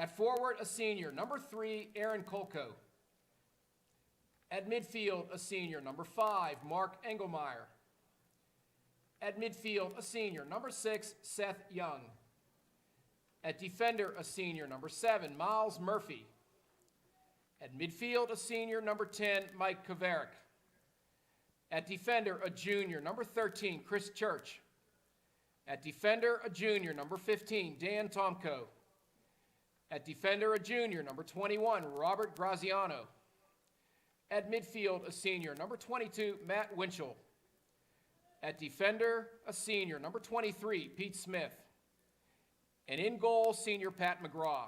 At forward, a senior, number 3, Aaron Kolko. At midfield, a senior, number 5, Mark Engelmeyer. At midfield, a senior, number 6, Seth Young. At defender, a senior, number 7, Miles Murphy. At midfield, a senior, number 10, Mike Kaverick. At defender, a junior, number 13, Chris Church. At defender, a junior, number 15, Dan Tomko. At defender, a junior, number 21, Robert Graziano. At midfield, a senior, number 22, Matt Winchell. At defender, a senior, number 23, Pete Smith. And in goal, senior Pat McGraw.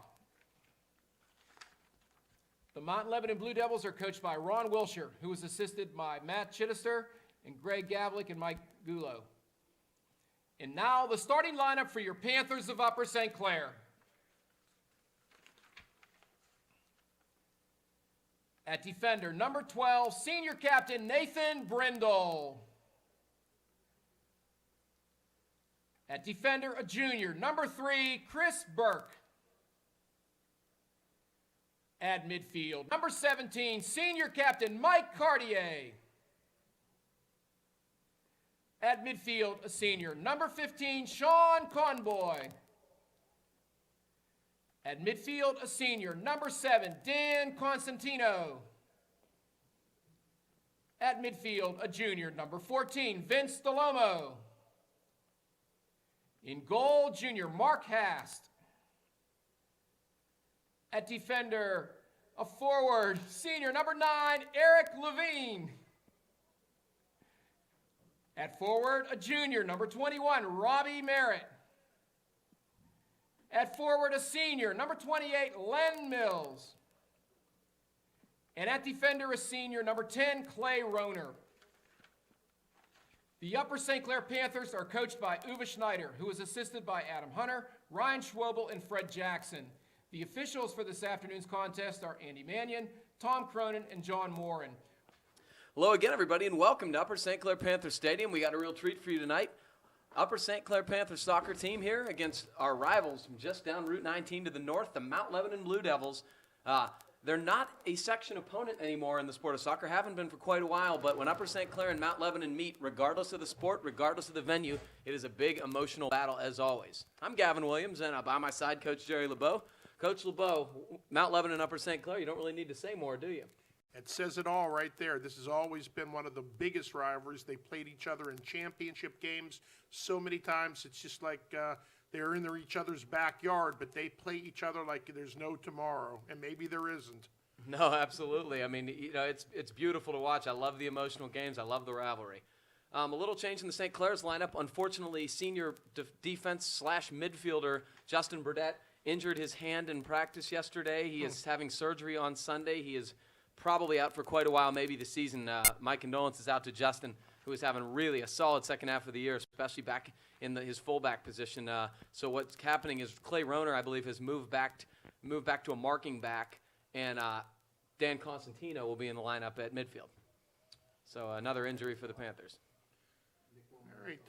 The Mount Lebanon Blue Devils are coached by Ron Wilshire, who is assisted by Matt Chittister and Greg Gavlik and Mike Gulo. And now the starting lineup for your Panthers of Upper St. Clair. At defender, number 12, senior captain Nathan Brindle. At defender, a junior, number 3, Chris Burke. At midfield, number 17, senior captain Mike Cartier. At midfield, a senior, number 15, Sean Conboy. At midfield, a senior, number 7, Dan Constantino. At midfield, a junior, number 14, Vince Delomo. In goal, junior Mark Hast. At defender, a forward, senior number 9, Eric Levine. At forward, a junior, number 21, Robbie Merritt. At forward, a senior, number 28, Len Mills. And at defender, a senior, number 10, Clay Roner. The Upper St. Clair Panthers are coached by Uwe Schneider, who is assisted by Adam Hunter, Ryan Schwobel, and Fred Jackson. The officials for this afternoon's contest are Andy Mannion, Tom Cronin, and John Morin. Hello again, everybody, and welcome to Upper St. Clair Panther Stadium. We got a real treat for you tonight. Upper St. Clair Panther soccer team here against our rivals from just down Route 19 to the north, the Mount Lebanon Blue Devils. They're not a section opponent anymore in the sport of soccer, haven't been for quite a while, but when Upper St. Clair and Mount Lebanon meet, regardless of the sport, regardless of the venue, it is a big emotional battle as always. I'm Gavin Williams, and by my side, Coach Jerry LeBeau. Coach LeBeau, Mount Lebanon and Upper St. Clair, you don't really need to say more, do you? It says it all right there. This has always been one of the biggest rivalries. They played each other in championship games so many times. It's just like they're in each other's backyard, but they play each other like there's no tomorrow, and maybe there isn't. No, absolutely. I mean, you know, it's beautiful to watch. I love the emotional games. I love the rivalry. A little change in the St. Clair's lineup. Unfortunately, senior defense/midfielder Justin Burdett injured his hand in practice yesterday. He is having surgery on Sunday. He is probably out for quite a while, maybe the season. My condolences out to Justin, who is having really a solid second half of the year, especially back in his fullback position. So what's happening is Clay Roner, I believe, has moved back to a marking back, and Dan Constantino will be in the lineup at midfield. So another injury for the Panthers. All right.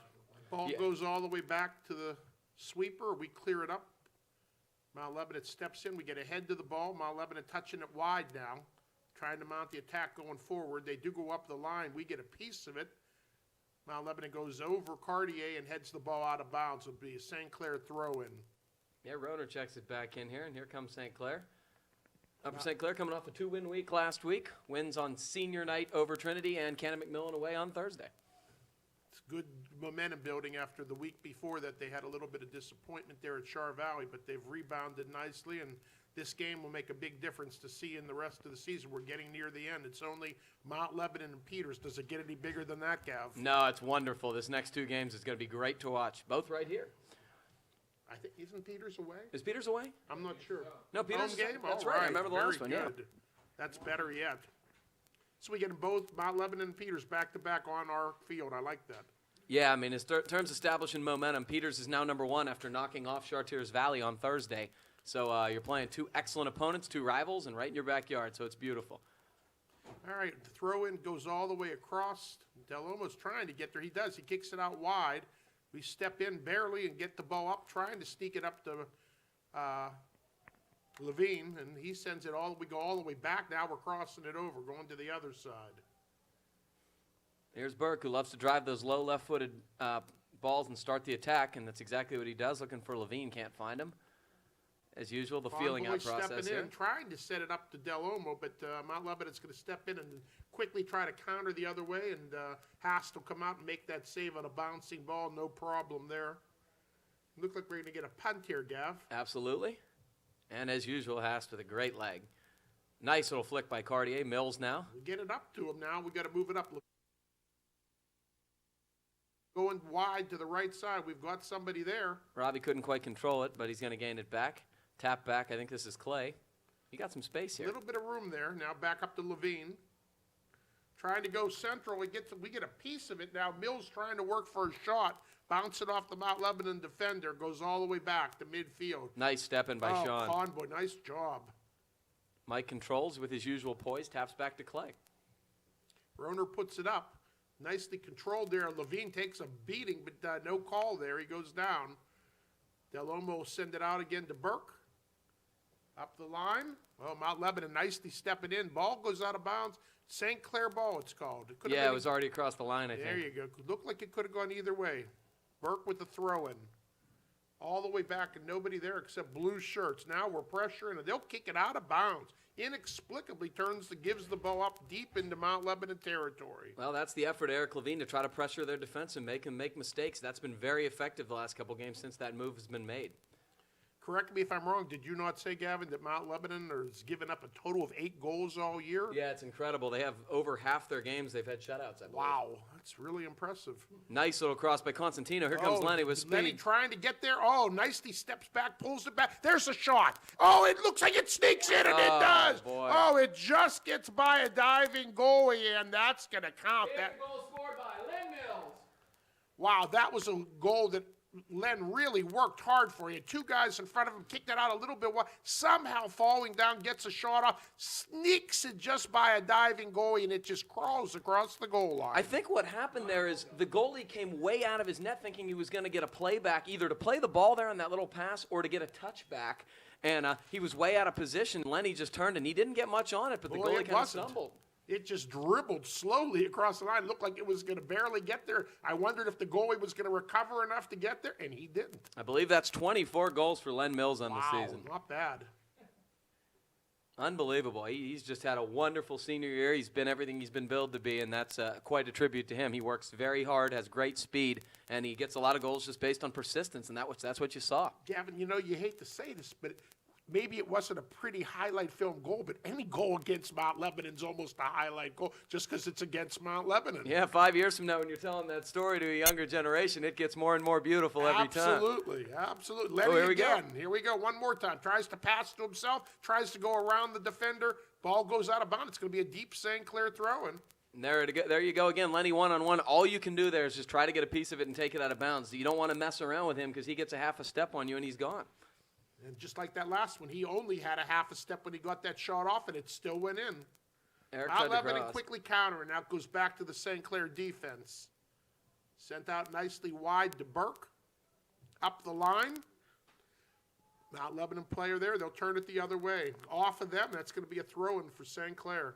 Ball goes all the way back to the sweeper. We clear it up. Mount Lebanon steps in. We get ahead to the ball. Mount Lebanon touching it wide now, trying to mount the attack going forward. They do go up the line. We get a piece of it. Mount Lebanon goes over Cartier and heads the ball out of bounds. It'll be a St. Clair throw-in. Yeah, Roner checks it back in here, and here comes St. Clair. Upper St. Clair coming off a 2-win week last week. Wins on senior night over Trinity and Cannon McMillan away on Thursday. It's good momentum building after the week before that. They had a little bit of disappointment there at Char Valley, but they've rebounded nicely, and this game will make a big difference to see in the rest of the season. We're getting near the end. It's only Mount Lebanon and Peters. Does it get any bigger than that, Gav? No, it's wonderful. This next 2 games is going to be great to watch. Both right here. I think, isn't Peters away? Is Peters away? I'm not sure. No, Peters. Home game? That's All right. I remember the Very last one. Yeah. good. That's better yet. So we get both Mount Lebanon and Peters back-to-back on our field. I like that. Yeah, I mean, in terms of establishing momentum, Peters is now number 1 after knocking off Chartiers Valley on Thursday. So you're playing 2 excellent opponents, 2 rivals, and right in your backyard, so it's beautiful. All right, the throw-in goes all the way across. Delomo's trying to get there. He does. He kicks it out wide. We step in barely and get the ball up, trying to sneak it up to Levine, and he sends it we go all the way back. Now we're crossing it over, going to the other side. Here's Burke, who loves to drive those low left-footed balls and start the attack, and that's exactly what he does. Looking for Levine, can't find him. As usual, the feeling out process stepping here. in, trying to set it up to Del Olmo, but Mount Lebanon's going to step in and quickly try to counter the other way, and Haas will come out and make that save on a bouncing ball. No problem there. Look like we're going to get a punt here, Gav. Absolutely. And as usual, Haas with a great leg. Nice little flick by Cartier. Mills now. We get it up to him now. We got to move it up. Going wide to the right side. We've got somebody there. Robbie couldn't quite control it, but he's going to gain it back. Tap back. I think this is Clay. He got some space A here. little bit of room there. Now back up to Levine. Trying to go central. We get a piece of it now. Mills trying to work for a shot. Bounce it off the Mount Lebanon defender. Goes all the way back to midfield. Nice step in by Sean. Conboy, nice job. Mike controls with his usual poise. Taps back to Clay. Roner puts it up. Nicely controlled there. Levine takes a beating, but no call there. He goes down. Del Olmo will send it out again to Burke. Up the line. Oh, Mount Lebanon nicely stepping in. Ball goes out of bounds. St. Clair ball, it's called. It was already across the line, I think. There you go. Looked like it could have gone either way. Burke with the throw-in. All the way back and nobody there except blue shirts. Now we're pressuring and they'll kick it out of bounds. Inexplicably gives the ball up deep into Mount Lebanon territory. Well, that's the effort of Eric Levine to try to pressure their defense and make them make mistakes. That's been very effective the last couple games since that move has been made. Correct me if I'm wrong. Did you not say, Gavin, that Mount Lebanon has given up a total of 8 goals all year? Yeah, it's incredible. They have over half their games they've had shutouts, I believe. Wow, that's really impressive. Nice little cross by Constantino. Here comes Lenny with speed. Lenny trying to get there. Oh, nicely steps back, pulls it back. There's a shot. Oh, it looks like it sneaks in, and it does. Boy. Oh, it just gets by a diving goalie, and that's going to count. That goal scored by Len Mills. Wow, that was a goal that Len really worked hard for. He had 2 guys in front of him, kicked it out a little bit wide, somehow falling down, gets a shot off, sneaks it just by a diving goalie, and it just crawls across the goal line. I think what happened there is the goalie came way out of his net thinking he was going to get a playback, either to play the ball there on that little pass or to get a touchback, and he was way out of position. Lenny just turned, and he didn't get much on it, but the goalie kind of stumbled. It just dribbled slowly across the line. It looked like it was going to barely get there. I wondered if the goalie was going to recover enough to get there, and he didn't. I believe that's 24 goals for Len Mills on the season. Not bad. Unbelievable. He's just had a wonderful senior year. He's been everything he's been billed to be, and that's quite a tribute to him. He works very hard, has great speed, and he gets a lot of goals just based on persistence, and that's what you saw. Gavin, you hate to say this, but maybe it wasn't a pretty highlight film goal, but any goal against Mount Lebanon's almost a highlight goal just because it's against Mount Lebanon. Yeah, 5 years from now when you're telling that story to a younger generation, it gets more and more beautiful every time. Absolutely. Lenny here we again. go. Here we go. One more time. Tries to pass to himself, tries to go around the defender. Ball goes out of bounds. It's going to be a deep St. Clair throw-in. And there you go again, Lenny one-on-one. All you can do there is just try to get a piece of it and take it out of bounds. You don't want to mess around with him because he gets a half a step on you and he's gone. And just like that last one, he only had a half a step when he got that shot off, and it still went in. Mount Lebanon quickly countering. Now it goes back to the St. Clair defense. Sent out nicely wide to Burke. Up the line. Mount Lebanon player there. They'll turn it the other way. Off of them, that's going to be a throw-in for St. Clair.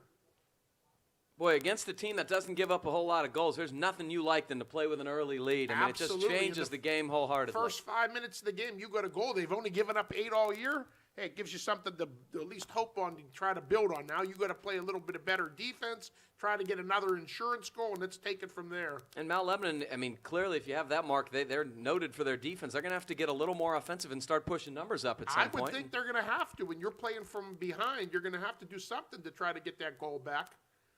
Boy, against a team that doesn't give up a whole lot of goals, there's nothing you like than to play with an early lead. I mean, Absolutely. It just changes the game wholeheartedly. First 5 minutes of the game, you got a goal. They've only given up 8 all year. Hey, it gives you something to at least hope on, to try to build on. Now you got to play a little bit of better defense, try to get another insurance goal, and let's take it from there. And Mount Lebanon, I mean, clearly if you have that mark, they're noted for their defense. They're going to have to get a little more offensive and start pushing numbers up at some point. I would think they're going to have to. When you're playing from behind, you're going to have to do something to try to get that goal back.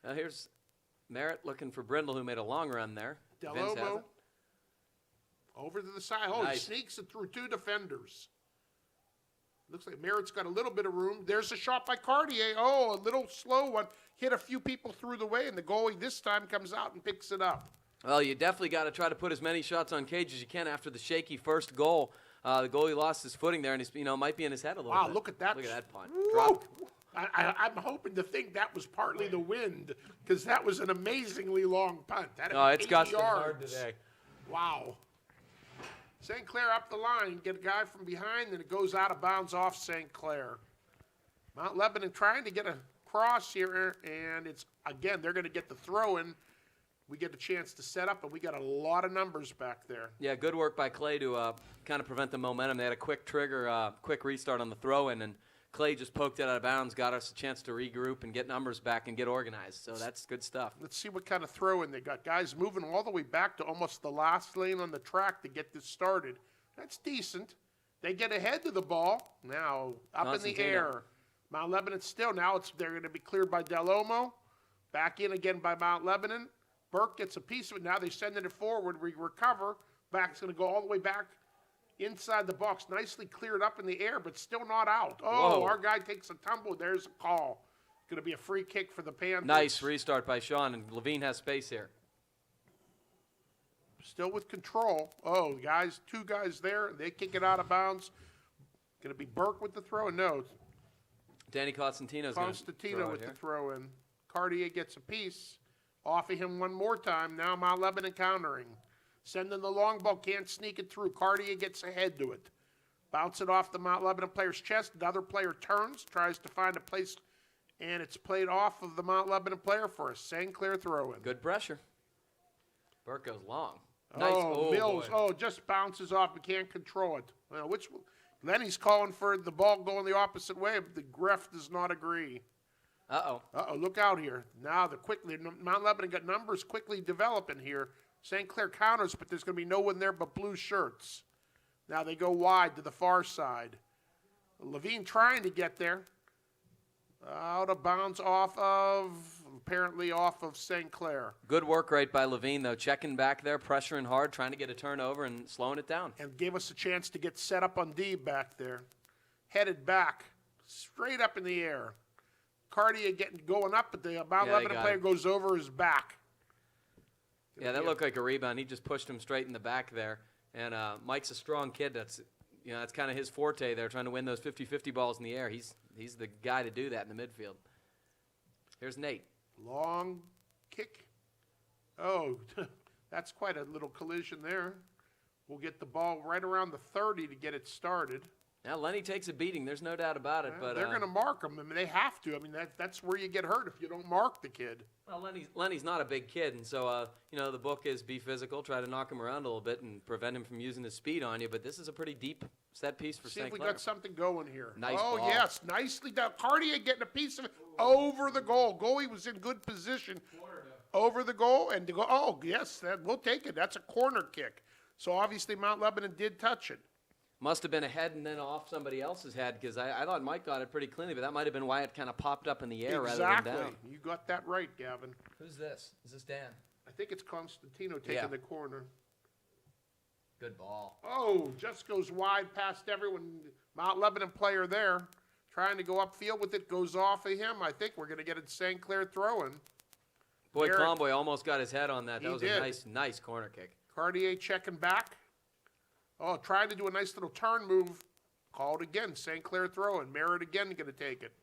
Now here's Merritt looking for Brindle, who made a long run there. Del Vince has Olmo it. over to the side. Oh, Nice. He sneaks it through 2 defenders. Looks like Merritt's got a little bit of room. There's a shot by Cartier. Oh, a little slow one. Hit a few people through the way, and the goalie this time comes out and picks it up. Well, you definitely got to try to put as many shots on cage as you can after the shaky first goal. The goalie lost his footing there, and he's might be in his head a little bit. Wow, look at that. Look at that punt. Woo! Dropped. I'm hoping to think that was partly the wind, because that was an amazingly long punt. That No, had it's 80 gusting yards. hard today. Wow. St. Clair up the line, get a guy from behind, and it goes out of bounds off St. Clair. Mount Lebanon trying to get a cross here, and it's, again, they're going to get the throw in. We get a chance to set up, and we got a lot of numbers back there. Yeah, good work by Clay to kind of prevent the momentum. They had a quick trigger, quick restart on the throw-in, and Clay just poked it out of bounds, got us a chance to regroup and get numbers back and get organized. So that's good stuff. Let's see what kind of throw-in they got. Guys moving all the way back to almost the last lane on the track to get this started. That's decent. They get ahead of the ball. Now, up in the Constantino. air. Mount Lebanon still. Now they're going to be cleared by Del Olmo. Back in again by Mount Lebanon. Burke gets a piece of it. Now they're sending it forward. We recover. Back's going to go all the way back inside the box. Nicely cleared up in the air, but still not out. Oh, Whoa. our guy takes a tumble. There's a call. Going to be a free kick for the Panthers. Nice restart by Sean, and Levine has space here. Still with control. Oh, guys, two guys there. They kick it out of bounds. Going to be Burke with the throw? No, Danny Constantino's going to Constantino with the throw in. Cartier gets a piece. Off of him one more time. Now Mount Lebanon countering. Sending the long ball. Can't sneak it through. Cartier gets ahead to it. Bounce it off the Mount Lebanon player's chest. Another player turns. Tries to find a place. And it's played off of the Mount Lebanon player for a St. Clair throw in. Good pressure. Burke goes long. Nice. Oh, Mills. Boy. Oh, just bounces off. We can't control it. Well, Lenny's calling for the ball going the opposite way. But the ref does not agree. Uh-oh. Uh-oh, look out here. Now Mount Lebanon got numbers quickly developing here. St. Clair counters, but there's going to be no one there but blue shirts. Now they go wide to the far side. Levine trying to get there. Out of bounds apparently off of St. Clair. Good work right by Levine, though. Checking back there, pressuring hard, trying to get a turnover and slowing it down. And gave us a chance to get set up on D back there. Headed back, straight up in the air. Cartier going up, but the Mount Lebanon player goes over his back. Yeah, that looked like a rebound. He just pushed him straight in the back there. And Mike's a strong kid. That's kind of his forte there, trying to win those 50-50 balls in the air. He's the guy to do that in the midfield. Here's Nate. Long kick. Oh, that's quite a little collision there. We'll get the ball right around the 30 to get it started. Now, Lenny takes a beating. There's no doubt about it. But they're going to mark him. I mean, they have to. I mean, that's where you get hurt if you don't mark the kid. Well, Lenny's not a big kid, and so, the book is be physical, try to knock him around a little bit and prevent him from using his speed on you. But this is a pretty deep set piece for See St. if we Clair. got something going here. Nice Oh, ball. yes, nicely done. Cartier getting a piece of it over the goal. Goalie was in good position. Over the goal and to go. Oh, yes, we'll take it. That's a corner kick. So obviously Mount Lebanon did touch it. Must have been a head and then off somebody else's head, because I thought Mike got it pretty cleanly, but that might have been why it kind of popped up in the air rather than down. You got that right, Gavin. Who's this? Is this Dan? I think it's Constantino taking Yeah. the corner. Good ball. Oh, just goes wide past everyone. Mount Lebanon player there. Trying to go upfield with it. Goes off of him. I think we're going to get a St. Clair throw-in. Boy, Eric- Conboy almost got his head on that. That He was did. a nice corner kick. Cartier checking back. Oh, trying to do a nice little turn move. Called again. St. Clair throw-in. Merritt again going to take it.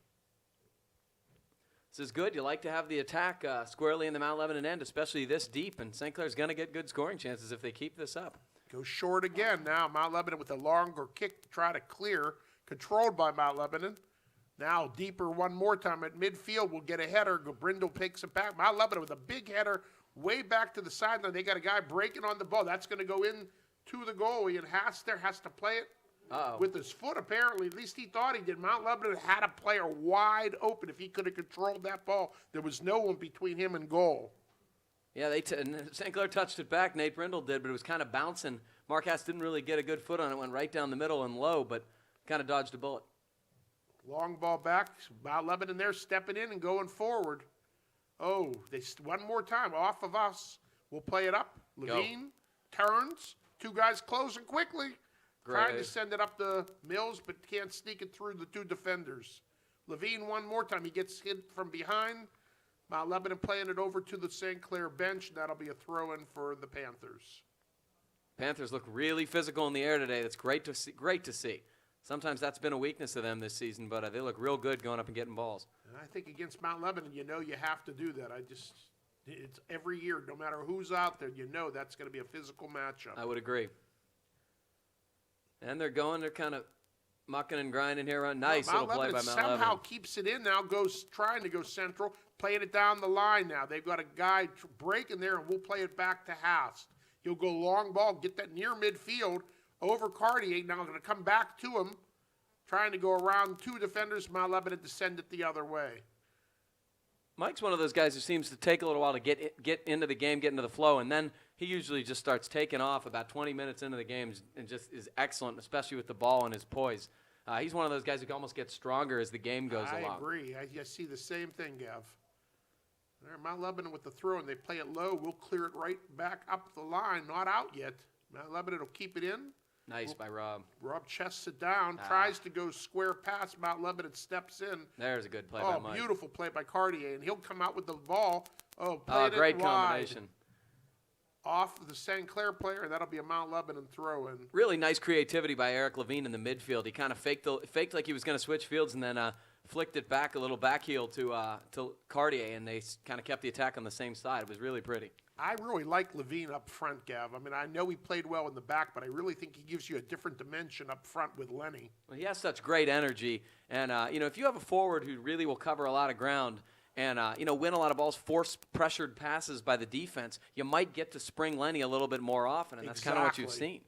This is good. You like to have the attack squarely in the Mount Lebanon end, especially this deep, and St. Clair's going to get good scoring chances if they keep this up. Goes short again now. Mount Lebanon with a longer kick to try to clear. Controlled by Mount Lebanon. Now deeper one more time at midfield. We'll get a header. Brindle picks it back. Mount Lebanon with a big header way back to the sideline. They got a guy breaking on the ball. That's going to go in to the goalie, and Haster has to play it with his foot, apparently. At least he thought he did. Mount Lebanon had a player wide open. If he could have controlled that ball, there was no one between him and goal. Yeah, and St. Clair touched it back. Nate Brindle did, but it was kind of bouncing. Mark Hass didn't really get a good foot on it. Went right down the middle and low, but kind of dodged a bullet. Long ball back. Mount Lebanon there stepping in and going forward. Oh, one more time off of us. We'll play it up. Levine turns. Two guys closing quickly. Trying to send it up the Mills, but can't sneak it through the two defenders. Levine one more time. He gets hit from behind. Mount Lebanon playing it over to the St. Clair bench. That'll be a throw-in for the Panthers. Panthers look really physical in the air today. That's great to see. Great to see. Sometimes that's been a weakness of them this season, but they look real good going up and getting balls. And I think against Mount Lebanon, you have to do that. It's every year, no matter who's out there, that's going to be a physical matchup. I would agree. And they're kind of mucking and grinding here. Nice Mount little play by Lebanon Mount somehow Lebanon. keeps it in now, trying to go central, playing it down the line now. They've got a guy breaking there, and we'll play it back to Haas. He'll go long ball, get that near midfield over Cartier. Now going to come back to him, trying to go around two defenders. Mount Lebanon to send it the other way. Mike's one of those guys who seems to take a little while to get into the game, get into the flow, and then he usually just starts taking off about 20 minutes into the game and just is excellent, especially with the ball and his poise. He's one of those guys who almost gets stronger as the game goes along. I agree. I see the same thing, Gav. There, Mount Lebanon with the throw, and they play it low. We'll clear it right back up the line. Not out yet. Mount Lebanon will keep it in. Nice by Rob. Rob chests it down, tries to go square past. Mount Lebanon steps in. There's a good play by Mike. Oh, beautiful play by Cartier, and he'll come out with the ball. Oh, played great it wide. combination. Off the St. Clair player, and that'll be a Mount Lebanon throw-in. Really nice creativity by Eric Levine in the midfield. He kind of faked like he was going to switch fields and then flicked it back a little back heel to Cartier, and they kind of kept the attack on the same side. It was really pretty. I really like Levine up front, Gav. I mean, I know he played well in the back, but I really think he gives you a different dimension up front with Lenny. Well, he has such great energy, and if you have a forward who really will cover a lot of ground and win a lot of balls, force pressured passes by the defense, you might get to spring Lenny a little bit more often, and that's kind of what you've seen.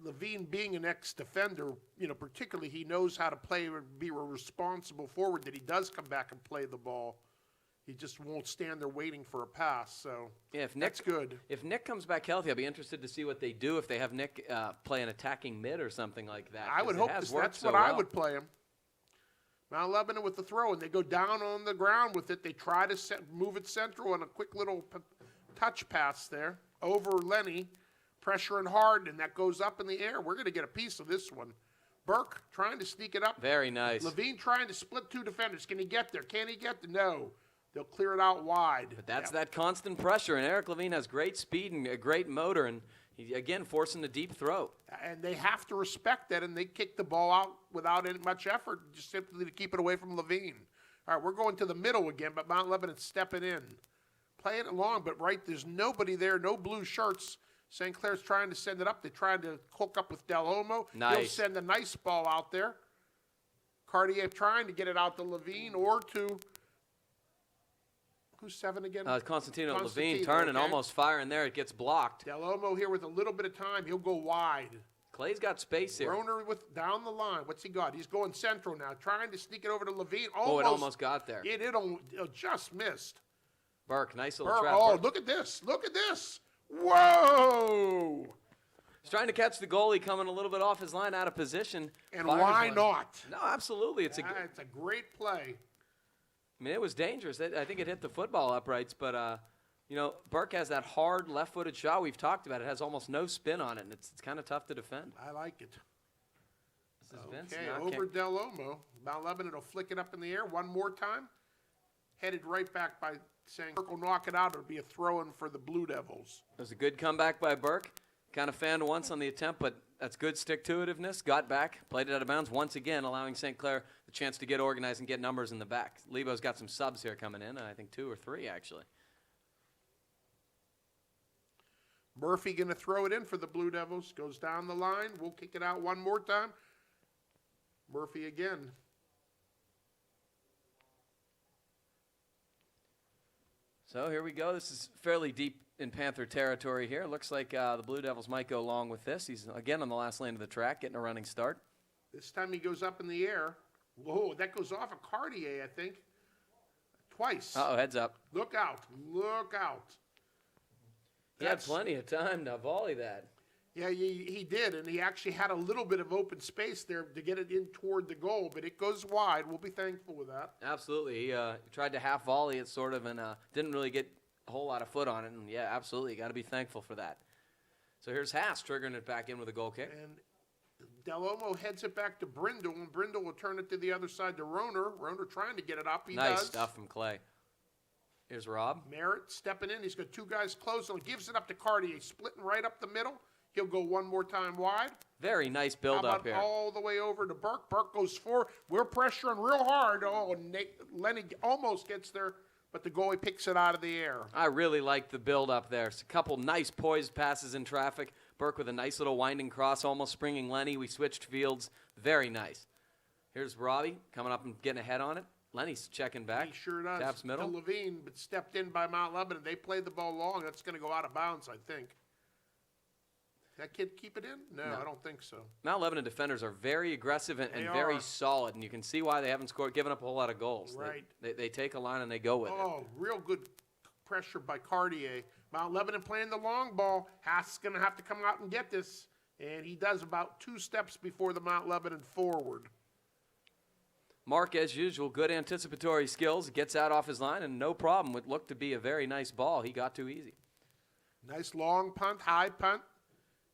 Levine being an ex-defender, particularly he knows how to play and be a responsible forward, that he does come back and play the ball. He just won't stand there waiting for a pass, so yeah, that's good. If Nick comes back healthy, I'll be interested to see what they do if they have Nick play an attacking mid or something like that. I would hope that's what I would play him. Mount Lebanon with the throw, and they go down on the ground with it. They try to move it central on a quick little touch pass there over Lenny, pressuring hard, and that goes up in the air. We're going to get a piece of this one. Burke trying to sneak it up. Very nice. Levine trying to split two defenders. Can he get there? Can he get there? No. They'll clear it out wide. But that's that constant pressure, and Eric Levine has great speed and a great motor, and he, again, forcing the deep throw. And they have to respect that, and they kick the ball out without any much effort, just simply to keep it away from Levine. All right, we're going to the middle again, but Mount Lebanon's stepping in. Playing it long, but there's nobody there, no blue shirts. St. Clair's trying to send it up. They're trying to hook up with Del Olmo. Nice. He'll send a nice ball out there. Cartier trying to get it out to Levine or to... Who's 7 again? Constantino Levine turning, almost firing there. It gets blocked. Del Olmo here with a little bit of time. He'll go wide. Clay's got space here. Roner with down the line. What's he got? He's going central now, trying to sneak it over to Levine. It almost got there. It just missed. Burke, nice little trap. Oh, look at this. Look at this. Whoa. He's trying to catch the goalie coming a little bit off his line, out of position. And why not? No, absolutely. It's a great play. I mean, it was dangerous. I think it hit the football uprights, but, Burke has that hard left-footed shot we've talked about. It has almost no spin on it, and it's kind of tough to defend. I like it. This is Vince. Okay, over Del Olmo. Mount Lebanon will flick it up in the air one more time. Headed right back by saying, Burke will knock it out. It'll be a throw-in for the Blue Devils. It was a good comeback by Burke. Kind of fanned once on the attempt, but that's good stick-to-itiveness. Got back, played it out of bounds once again, allowing St. Clair the chance to get organized and get numbers in the back. Lebo's got some subs here coming in, I think 2 or 3, actually. Murphy going to throw it in for the Blue Devils. Goes down the line. We'll kick it out one more time. Murphy again. So here we go. This is fairly deep in Panther territory here. Looks like the Blue Devils might go along with this. He's, again, on the last lane of the track, getting a running start. This time he goes up in the air. Whoa, that goes off of Cartier, I think. Twice. Uh-oh, heads up. Look out. Look out. He had plenty of time to volley that. Yeah, he did, and he actually had a little bit of open space there to get it in toward the goal, but it goes wide. We'll be thankful with that. Absolutely. He tried to half volley it sort of and didn't really get a whole lot of foot on it, and yeah, absolutely. Got to be thankful for that. So here's Haas triggering it back in with a goal kick. And Del Olmo heads it back to Brindle, and Brindle will turn it to the other side to Roner. Roner trying to get it up. He does. Nice stuff from Clay. Here's Rob. Merritt stepping in. He's got 2 guys close, and gives it up to Cartier. Splitting right up the middle. He'll go one more time wide. Very nice build up here. All the way over to Burke. Burke goes forward. We're pressuring real hard. Oh, Lenny almost gets there, but the goalie picks it out of the air. I really like the build up there. It's a couple nice poised passes in traffic. Burke with a nice little winding cross, almost springing Lenny. We switched fields. Very nice. Here's Robbie coming up and getting ahead on it. Lenny's checking back. He sure does. Taps middle. To Levine, but stepped in by Mount Lebanon. They played the ball long. That's going to go out of bounds, I think. That kid keep it in? No, I don't think so. Mount Lebanon defenders are very aggressive and very solid, and you can see why they haven't given up a whole lot of goals. Right. They take a line and they go with it. Oh, real good pressure by Cartier. Mount Lebanon playing the long ball. Haas is going to have to come out and get this, and he does about 2 steps before the Mount Lebanon forward. Mark, as usual, good anticipatory skills. Gets out off his line, and no problem. What looked to be a very nice ball. He got too easy. Nice long punt, high punt.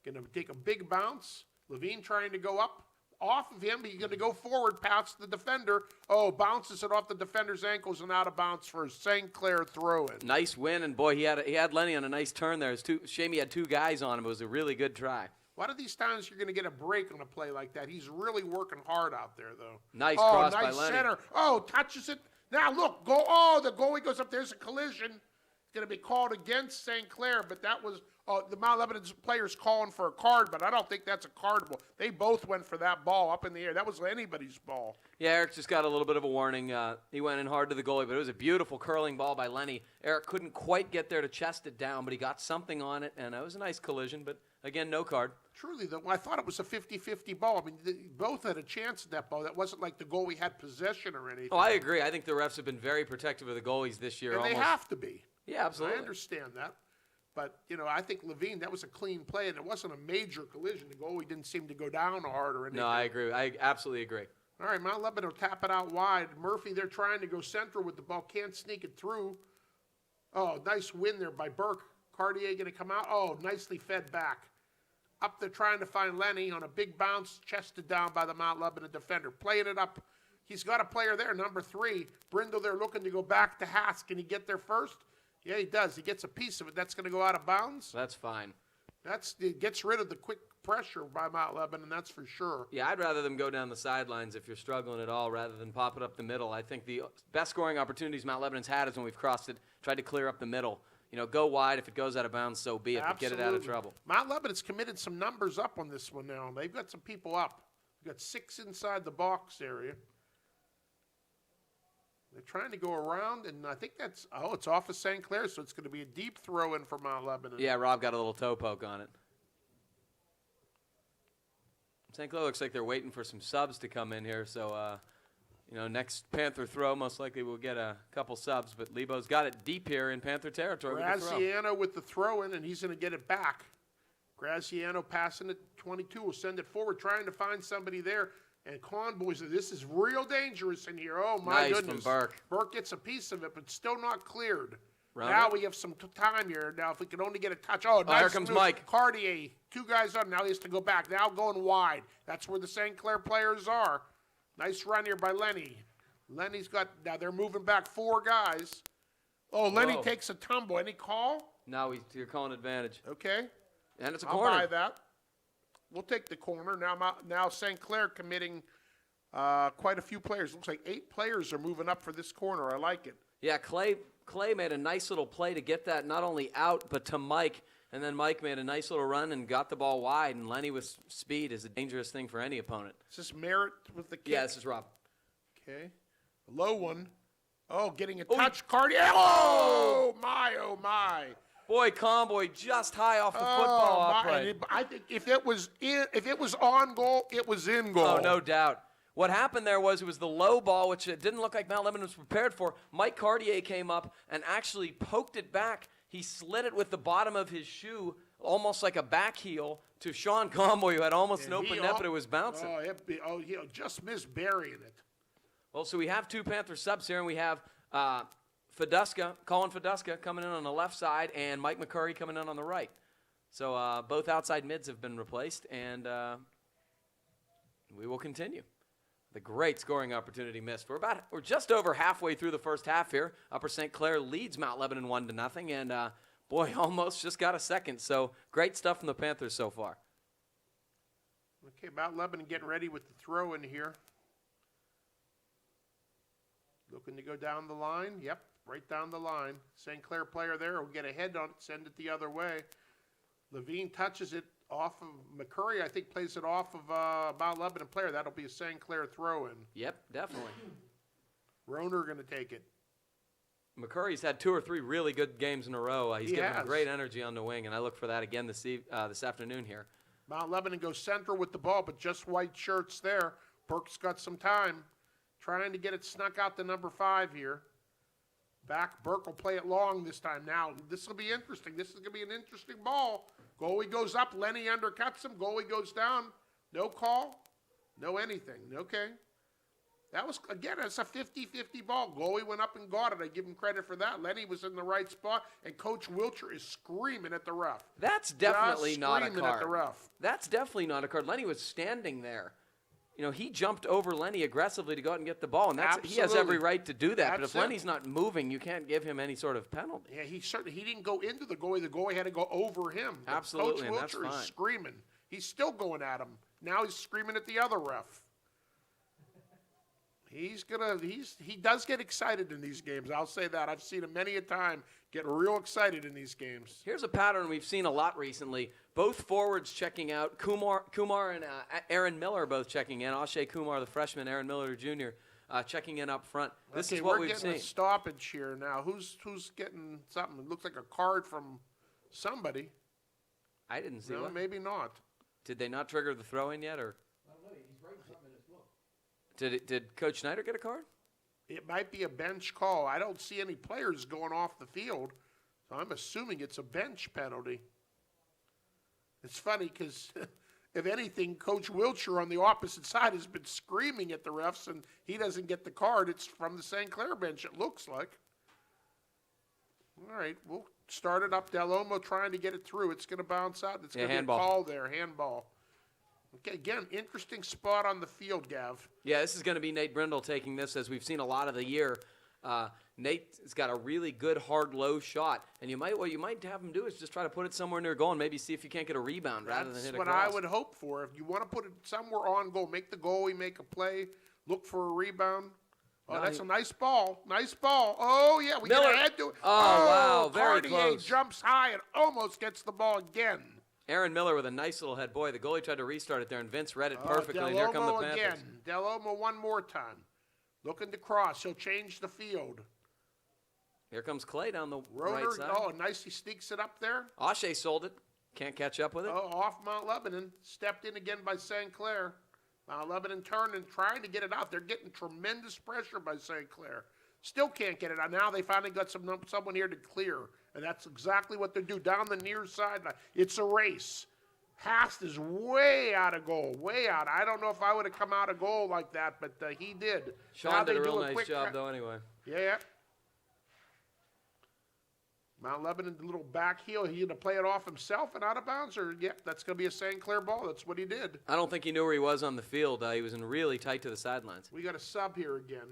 Going to take a big bounce. Levine trying to go up off of him. He's going to go forward past the defender. Oh, bounces it off the defender's ankles and out of bounds for a St. Clair throw-in. Nice win, and boy, he had Lenny on a nice turn there. Shame he had 2 guys on him. It was a really good try. One of these times you're going to get a break on a play like that. He's really working hard out there, though. Nice cross by nice Lenny. Center. Oh, touches it. Now, look. Oh, the goalie goes up. There's a collision. It's going to be called against St. Clair, but that was the Mount Lebanon players calling for a card, but I don't think that's a cardable. They both went for that ball up in the air. That was anybody's ball. Yeah, Eric just got a little bit of a warning. He went in hard to the goalie, but it was a beautiful curling ball by Lenny. Eric couldn't quite get there to chest it down, but he got something on it, and it was a nice collision, but again, no card. Truly, though, I thought it was a 50-50 ball. I mean, they both had a chance at that ball. That wasn't like the goalie had possession or anything. Oh, I agree. I think the refs have been very protective of the goalies this year. And they have to be. Yeah, absolutely. I understand that. But, I think Levine, that was a clean play, and it wasn't a major collision. The goalie didn't seem to go down hard or anything. No, I agree. I absolutely agree. All right, Mount Lebanon will tap it out wide. Murphy, they're trying to go central with the ball. Can't sneak it through. Oh, nice win there by Burke. Cartier going to come out. Oh, nicely fed back. Up there trying to find Lenny on a big bounce, chested down by the Mount Lebanon defender. Playing it up. He's got a player there, number 3. Brindle there looking to go back to Haas. Can he get there first? Yeah, he does. He gets a piece of it. That's going to go out of bounds. That's fine. It gets rid of the quick pressure by Mount Lebanon, that's for sure. Yeah, I'd rather them go down the sidelines if you're struggling at all rather than pop it up the middle. I think the best scoring opportunities Mount Lebanon's had is when we've crossed it, tried to clear up the middle. Go wide. If it goes out of bounds, so be it. But get it out of trouble. Mount Lebanon's committed some numbers up on this one now. They've got some people up. They've got 6 inside the box area. They're trying to go around, and I think it's off of St. Clair, so it's going to be a deep throw in for Mount Lebanon. Yeah, Rob got a little toe poke on it. St. Clair looks like they're waiting for some subs to come in here, so, next Panther throw, most likely we'll get a couple subs, but Lebo's got it deep here in Panther territory with the throw. Graziano with the throw in, and he's going to get it back. Graziano passing it, 22 will send it forward, trying to find somebody there. And Conboy says, this is real dangerous in here. Oh, my goodness. Nice from Burke. Burke gets a piece of it, but still not cleared. Round now it. we have some time here. Now, if we can only get a touch. Oh, nice here comes move. Mike. Cartier, 2 guys on. Now he has to go back. Now going wide. That's where the St. Clair players are. Nice run here by Lenny. Lenny's got, now they're moving back 4 guys. Oh, Lenny takes a tumble. Any call? No, you're calling advantage. Okay. And it's a I'll corner. buy that. We'll take the corner. Now St. Clair committing quite a few players. Looks like 8 players are moving up for this corner. I like it. Yeah, Clay made a nice little play to get that not only out, but to Mike. And then Mike made a nice little run and got the ball wide. And Lenny with speed is a dangerous thing for any opponent. Is this Merritt with the kick? Yeah, this is Rob. Okay. A low one. Oh, getting a touch. Cartier. Oh, my. Boy, Conboy just high off the football upright. I think if it was on goal, it was in goal. Oh, no doubt. What happened there was it was the low ball, which it didn't look like Mount Lebanon was prepared for. Mike Cartier came up and actually poked it back. He slid it with the bottom of his shoe, almost like a back heel, to Sean Conboy, who had almost an open net, but it was bouncing. He just missed burying it. Well, so we have 2 Panther subs here, and we have Colin Feduska coming in on the left side, and Mike McCurry coming in on the right. So both outside mids have been replaced, and we will continue. The great scoring opportunity missed. We're just over halfway through the first half here. Upper St. Clair leads Mount Lebanon 1-0, and boy, almost just got a second. So great stuff from the Panthers so far. Okay, Mount Lebanon getting ready with the throw in here. Looking to go down the line. Yep, right down the line. St. Clair player there will get a head on it, send it the other way. Levine touches it. off of McCurry, I think, plays it off of Mount Lebanon player. That'll be a St. Clair throw-in. Yep, definitely. Roner going to take it. McCurry's had 2 or 3 really good games in a row. He's given has. great energy on the wing, and I look for that again this afternoon here. Mount Lebanon goes center with the ball, but just white shirts there. Burke's got some time, trying to get it snuck out to number 5 here. Back, Burke will play it long this time. Now, this will be interesting. This is going to be an interesting ball. Goalie goes up, Lenny undercuts him, goalie goes down. No call, no anything, okay. That was, again, it's a 50-50 ball. Goalie went up and got it. I give him credit for that. Lenny was in the right spot, and Coach Wiltshire is screaming at the ref. That's definitely Just not a screaming card. at the ref. That's definitely not a card. Lenny was standing there. You know, he jumped over Lenny aggressively to go out and get the ball, and he has every Absolutely. right to do that. But That's if Lenny's not moving, you can't give him any sort of penalty. Yeah, he didn't go into the goalie. The goalie had to go over him. But Absolutely, Coach and that's Wiltshire is fine. screaming. He's still going at him. Now he's screaming at the other ref. He does get excited in these games. I'll say that. I've seen him many a time get real excited in these games. Here's a pattern we've seen a lot recently. Both forwards checking out. Kumar and Aaron Miller both checking in. Ashay Kumar, the freshman, Aaron Miller, the junior, checking in up front. This is what we're we've getting seen. a stoppage here now. Who's getting something? It looks like a card from somebody. I didn't see No, one. maybe not. Did they not trigger the throw-in yet, or I don't know, he's writing something in his book. did Coach Schneider get a card? It might be a bench call. I don't see any players going off the field, so I'm assuming it's a bench penalty. It's funny because, if anything, Coach Wiltshire on the opposite side has been screaming at the refs, and he doesn't get the card. It's from the St. Clair bench, it looks like. All right, we'll start it up. Del Olmo trying to get it through. It's going to bounce out. It's going to be a handball. call there, handball. Okay, again, interesting spot on the field, Gav. Yeah, this is going to be Nate Brindle taking this, as we've seen a lot of the year. Nate's got a really good, hard, low shot, and what you might have him do is just try to put it somewhere near goal and maybe see if you can't get a rebound rather than That's hit a what cross. I would hope for. If you want to put it somewhere on goal, make the goalie make a play, look for a rebound. Oh, No, that's he- a nice ball. Nice ball. Oh, yeah, we Miller. get ahead to it. Oh, wow, very Cartier close. jumps high and almost gets the ball again. Aaron Miller with a nice little head. Boy, the goalie tried to restart it there, and Vince read it perfectly, and here come the Del Olmo Panthers. again. Del Olmo one more time. Looking to cross. He'll change the field. Here comes Clay down the Roder, right side. oh, nice. He sneaks it up there. Ashay sold it. Can't catch up with it. Oh, off Mount Lebanon. Stepped in again by St. Clair. Mount Lebanon turning, trying to get it out. They're getting tremendous pressure by St. Clair. Still can't get it out. Now they finally got someone here to clear. And that's exactly what they do. Down the near sideline. It's a race. Hast is way out of goal. Way out. I don't know if I would have come out of goal like that, but he did. Now Sean they did a do real nice quick job, though, anyway. Yeah. Mount Lebanon, the little back heel, he had to play it off himself and out of bounds, or that's going to be a St. Clair ball. That's what he did. I don't think he knew where he was on the field. He was in really tight to the sidelines. We got a sub here again.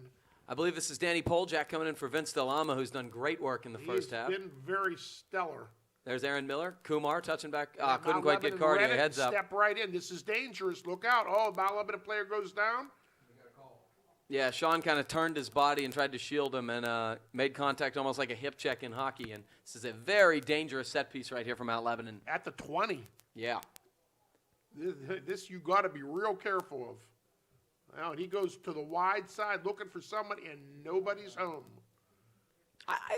I believe this is Danny Poljak coming in for Vince Delama, who's done great work in the first half. He's been very stellar. There's Aaron Miller. Kumar touching back. Mount Couldn't quite get Lebanon Cartier. read it Heads and up. Step right in. This is dangerous. Look out. Oh, Mount Lebanon player goes down. Yeah, Sean kind of turned his body and tried to shield him and made contact almost like a hip check in hockey. And this is a very dangerous set piece right here from Mount Lebanon. At the 20. Yeah. This you got to be real careful of. Now, and he goes to the wide side looking for someone, and nobody's home. I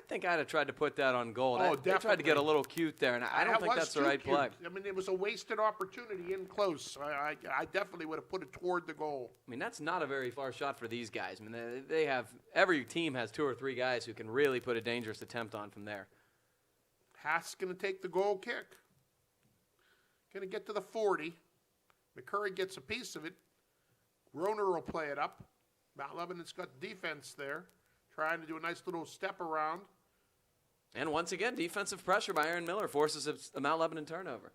think I'd have tried to put that on goal. Oh, They tried to get definitely. a little cute there, and I don't That think was that's the too right cute. play. I mean, it was a wasted opportunity in close. I definitely would have put it toward the goal. I mean, that's not a very far shot for these guys. I mean, they have every team has 2 or 3 guys who can really put a dangerous attempt on from there. Haas going to take the goal kick. Going to get to the 40. McCurry gets a piece of it. Roner will play it up. Mount Lebanon's got defense there, trying to do a nice little step around. And once again, defensive pressure by Aaron Miller forces a Mount Lebanon turnover.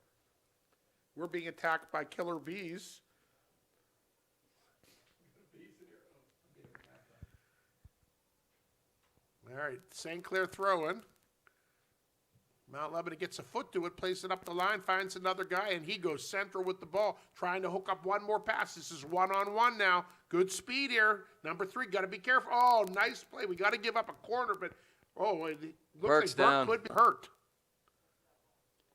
We're being attacked by killer bees. All right, St. Clair throw-in. Mount Lebanon gets a foot to it, plays it up the line, finds another guy, and he goes central with the ball, trying to hook up one more pass. This is one-on-one now. Good speed here. Number 3, got to be careful. Oh, nice play. We got to give up a corner, but, it looks Burke's like Burke down. could be hurt.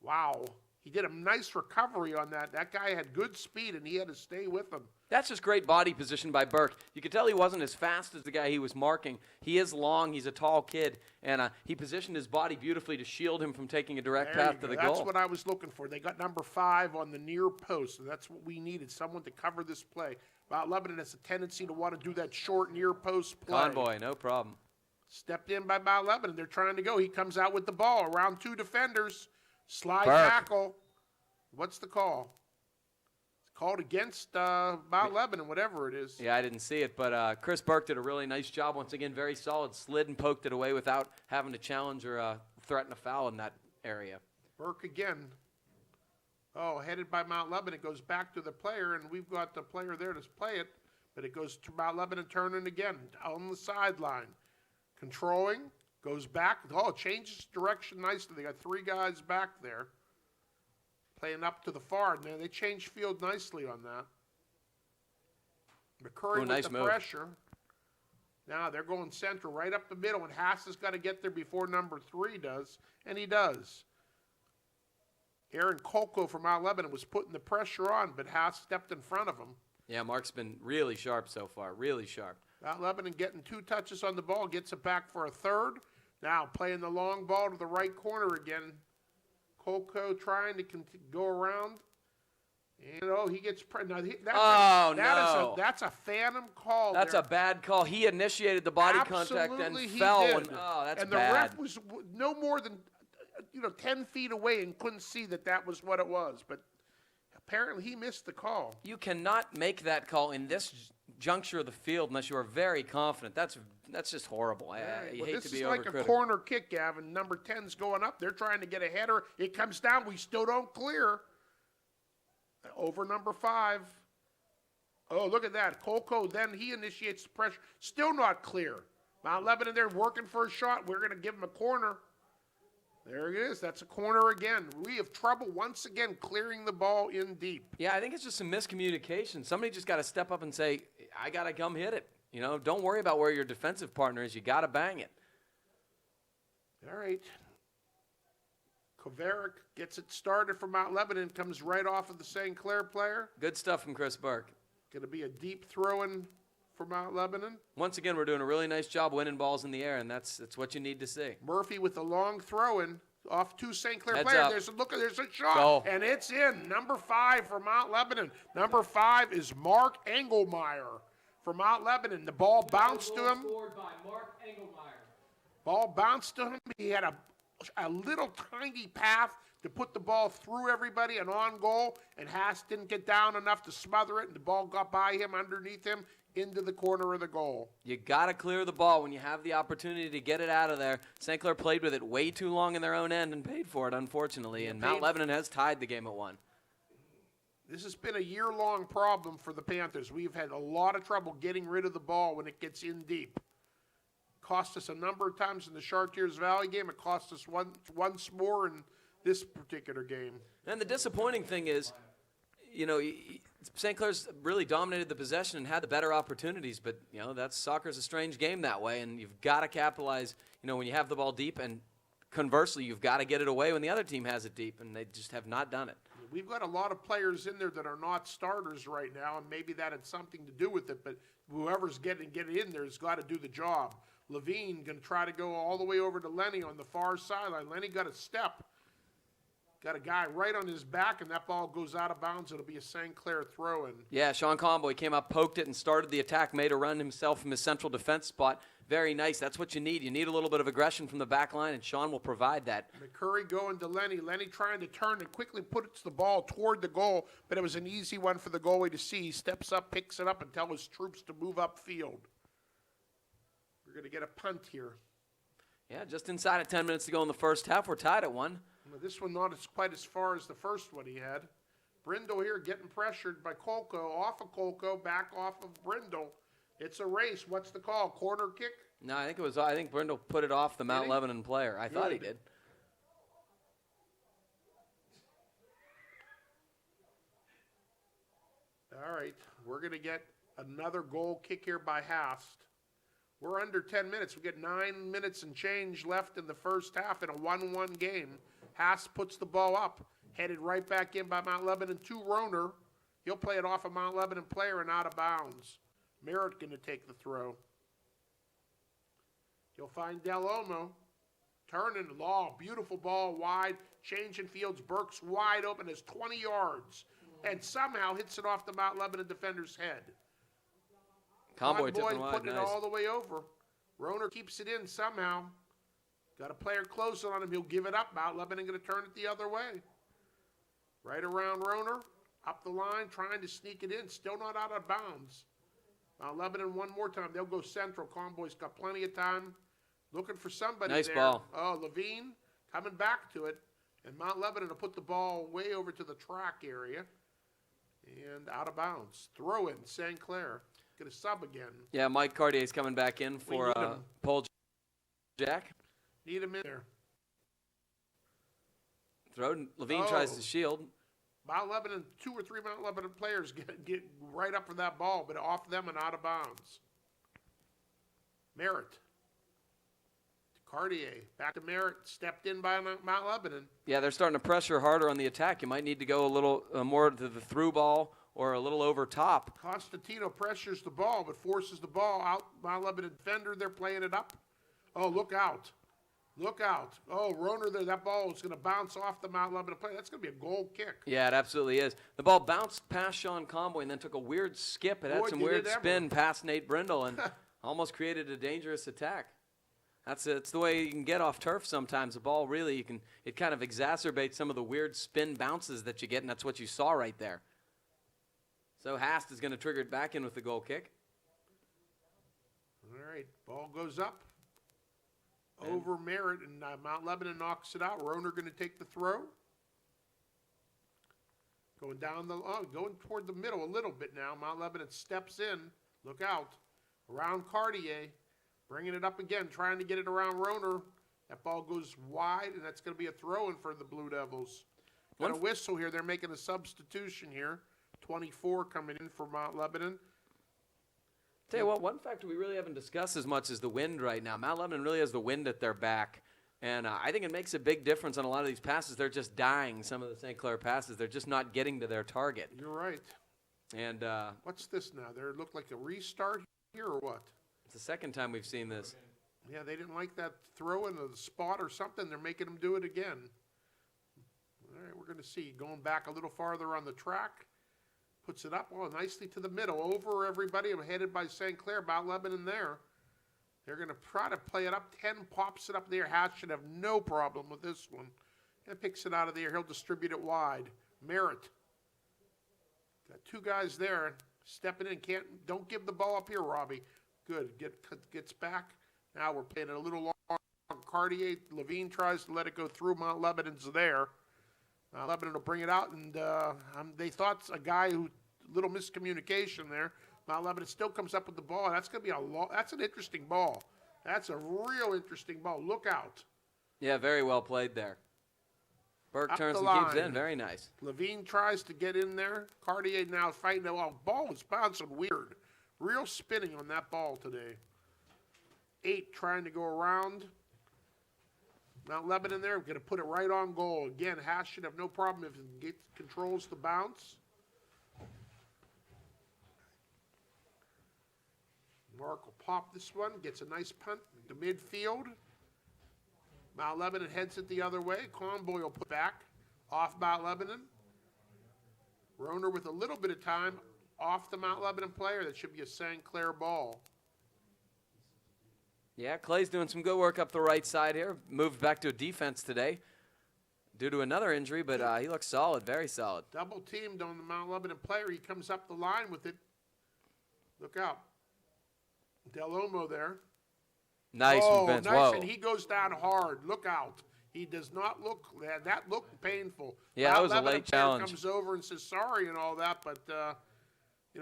Wow. He did a nice recovery on that. That guy had good speed, and he had to stay with him. That's just great body position by Burke. You could tell he wasn't as fast as the guy he was marking. He is long. He's a tall kid, and he positioned his body beautifully to shield him from taking a direct There you path to go. the That's goal. what I was looking for. They got number 5 on the near post, and that's what we needed, someone to cover this play. Mount Lebanon has a tendency to want to do that short near post play. Convoy, no problem. Stepped in by Mount Lebanon. They're trying to go. He comes out with the ball around 2 defenders. Slide Burke. tackle. What's the call? It's called against Mount Lebanon, whatever it is. Yeah, I didn't see it, but Chris Burke did a really nice job. Once again, very solid. Slid and poked it away without having to challenge or threaten a foul in that area. Burke again. Oh, headed by Mount Lebanon. It goes back to the player, and we've got the player there to play it. But it goes to Mount Lebanon turning again on the sideline. Controlling. Goes back. Oh, changes direction nicely. They got 3 guys back there. Playing up to the far. Man, they changed field nicely on that. McCurry with nice the move. pressure. Now they're going central right up the middle, and Haas has got to get there before number 3 does, and he does. Aaron Kolko from Mount Lebanon was putting the pressure on, but Haas stepped in front of him. Yeah, Mark's been really sharp so far, really sharp. Mount Lebanon getting 2 touches on the ball, gets it back for a third. Now playing the long ball to the right corner again. Kolko trying to go around. And, he gets now, that's a phantom call. That's there. a bad call. He initiated the body contact Absolutely and he fell. did. That's and the bad. ref was no more than 10 feet away and couldn't see that was what it was. But apparently he missed the call. You cannot make that call in this juncture of the field unless you are very confident. That's just horrible. I hate this to be is like a overcritical. corner kick, Gavin. Number 10's going up. They're trying to get a header. It comes down. We still don't clear. Over number 5. Oh, look at that. Kolko, then he initiates the pressure. Still not clear. Mount Lebanon there working for a shot. We're going to give him a corner. There it is. That's a corner again. We have trouble once again clearing the ball in deep. Yeah, I think it's just some miscommunication. Somebody just got to step up and say, I got to come hit it. Don't worry about where your defensive partner is. You got to bang it. All right. Kovarik gets it started for Mount Lebanon, comes right off of the St. Clair player. Good stuff from Chris Burke. Going to be a deep throw-in for Mount Lebanon. Once again, we're doing a really nice job winning balls in the air, and that's what you need to see. Murphy with a long throw-in off to St. Clair Heads player. up. There's a shot, Goal. and it's in. Number 5 for Mount Lebanon. Number 5 is Mark Engelmeyer for Mount Lebanon. The ball bounced to him. Scored by Mark Engelmeyer. Ball bounced to him. He had a little tiny path to put the ball through everybody and on goal, and Haas didn't get down enough to smother it, and the ball got by him, underneath him, into the corner of the goal. You got to clear the ball when you have the opportunity to get it out of there. St. Clair played with it way too long in their own end and paid for it, unfortunately, and Mount Lebanon has tied the game at 1. This has been a year-long problem for the Panthers. We've had a lot of trouble getting rid of the ball when it gets in deep. Cost us a number of times in the Chartiers Valley game. It cost us once more in this particular game. And the disappointing thing is, St. Clair's really dominated the possession and had the better opportunities, but, soccer's a strange game that way, and you've got to capitalize, when you have the ball deep, and conversely, you've got to get it away when the other team has it deep, and they just have not done it. We've got a lot of players in there that are not starters right now, and maybe that had something to do with it, but whoever's getting in there has got to do the job. Levine going to try to go all the way over to Lenny on the far sideline. Lenny got a step. Got a guy right on his back, and that ball goes out of bounds. It'll be a St. Clair throw-in. Yeah, Sean Convoy came up, poked it, and started the attack, made a run himself from his central defense spot. Very nice. That's what you need. You need a little bit of aggression from the back line, and Sean will provide that. McCurry going to Lenny. Lenny trying to turn and quickly puts the ball toward the goal, but it was an easy one for the goalie to see. He steps up, picks it up, and tells his troops to move upfield. We're going to get a punt here. Yeah, just inside of 10 minutes to go in the first half. We're tied at 1. This one not quite as far as the first one he had. Brindle here getting pressured by Kolko. Off of Kolko, back off of Brindle. It's a race. What's the call? Corner kick? No, I think Brindle put it off the Mount Lebanon player. I thought he did. All right, we're going to get another goal kick here by Hast. We're under 10 minutes. We get 9 minutes and change left in the first half in a 1-1 game. Haas puts the ball up. Headed right back in by Mount Lebanon to Roner. He'll play it off a Mount Lebanon player and out of bounds. Merritt going to take the throw. He'll find Del Olmo. Turning, Law, beautiful ball, wide, changing fields. Burke's wide open, has 20 yards, and somehow hits it off the Mount Lebanon defender's head. Convoy tipping wide, putting nice. it all the way over. Roner keeps it in somehow. Got a player closing on him. He'll give it up. Mount Lebanon going to turn it the other way. Right around Roner, up the line, trying to sneak it in. Still not out of bounds. Mount Lebanon one more time. They'll go central. Convoy's got plenty of time. Looking for somebody Nice there. ball. Oh, Levine coming back to it. And Mount Lebanon will put the ball way over to the track area. And out of bounds. Throw in, St. Clair. Get a sub again. Yeah, Mike Cartier's coming back in for need him. Paul Jack. Need him in there. Throw. Levine tries Oh. to shield. Mount Lebanon, 2 or 3 Mount Lebanon players get right up for that ball, but off them and out of bounds. Merritt. Cartier. Back to Merritt. Stepped in by Mount Lebanon. Yeah, they're starting to pressure harder on the attack. You might need to go a little more to the through ball or a little over top. Constantino pressures the ball, but forces the ball out. Mount Lebanon defender, they're playing it up. Oh, look out. Look out. Oh, Roner there. That ball is going to bounce off the Mount Lebanon player. That's going to be a goal kick. Yeah, it absolutely is. The ball bounced past Sean Convoy and then took a weird skip. It had Boy, some did weird it ever. spin past Nate Brindle and almost created a dangerous attack. It's the way you can get off turf sometimes. The ball really, it kind of exacerbates some of the weird spin bounces that you get, and that's what you saw right there. So Hast is going to trigger it back in with the goal kick. All right, ball goes up. Over Merritt, and Mount Lebanon knocks it out. Roner going to take the throw. Going down going toward the middle a little bit now. Mount Lebanon steps in. Look out. Around Cartier. Bringing it up again, trying to get it around Roner. That ball goes wide, and that's going to be a throw-in for the Blue Devils. Got a whistle here. They're making a substitution here. 24 coming in for Mount Lebanon. Tell you what, one factor we really haven't discussed as much is the wind right now. Mount Lebanon really has the wind at their back, and I think it makes a big difference on a lot of these passes. They're just dying, some of the St. Clair passes. They're just not getting to their target. You're right. And What's this now? There looked like a restart here or what? it's the second time we've seen this. Yeah, they didn't like that throw in the spot or something. They're making them do it again. All right, we're going to see. Going back a little farther on the track. Puts it up nicely to the middle. Over everybody. I'm headed by St. Clair. Mount Lebanon there. They're going to try to play it up. 10 pops it up there. Hatch should have no problem with this one. And picks it out of the air. He'll distribute it wide. Merritt. Got 2 guys there. Stepping in. Don't give the ball up here, Robbie. Good. Gets back. Now we're playing it a little long. Cartier. Levine tries to let it go through. Mount Lebanon's there. Lebanon will bring it out, and they thought a guy who little miscommunication there. Mount Lebanon still comes up with the ball. That's going to be that's an interesting ball. That's a real interesting ball. Look out. Yeah, very well played there. Burke Up turns the and keeps line. in. Very nice. Levine tries to get in there. Cartier now fighting. The ball was bouncing weird. Real spinning on that ball today. 8 trying to go around. Mount Lebanon there, going to put it right on goal. Again, Hash should have no problem if he controls the bounce. Mark will pop this one, gets a nice punt to midfield. Mount Lebanon heads it the other way. Convoy will put back off Mount Lebanon. Roner with a little bit of time off the Mount Lebanon player. That should be a St. Clair ball. Yeah, Clay's doing some good work up the right side here. Moved back to a defense today due to another injury, but he looks solid, very solid. Double teamed on the Mount Lebanon player. He comes up the line with it. Look out. Del Olmo there. Nice from Vince. Nice, Whoa. and he goes down hard. Look out. He does not look, that looked painful. Yeah, that was a Lebanon late player challenge. Comes over and says sorry and all that, but,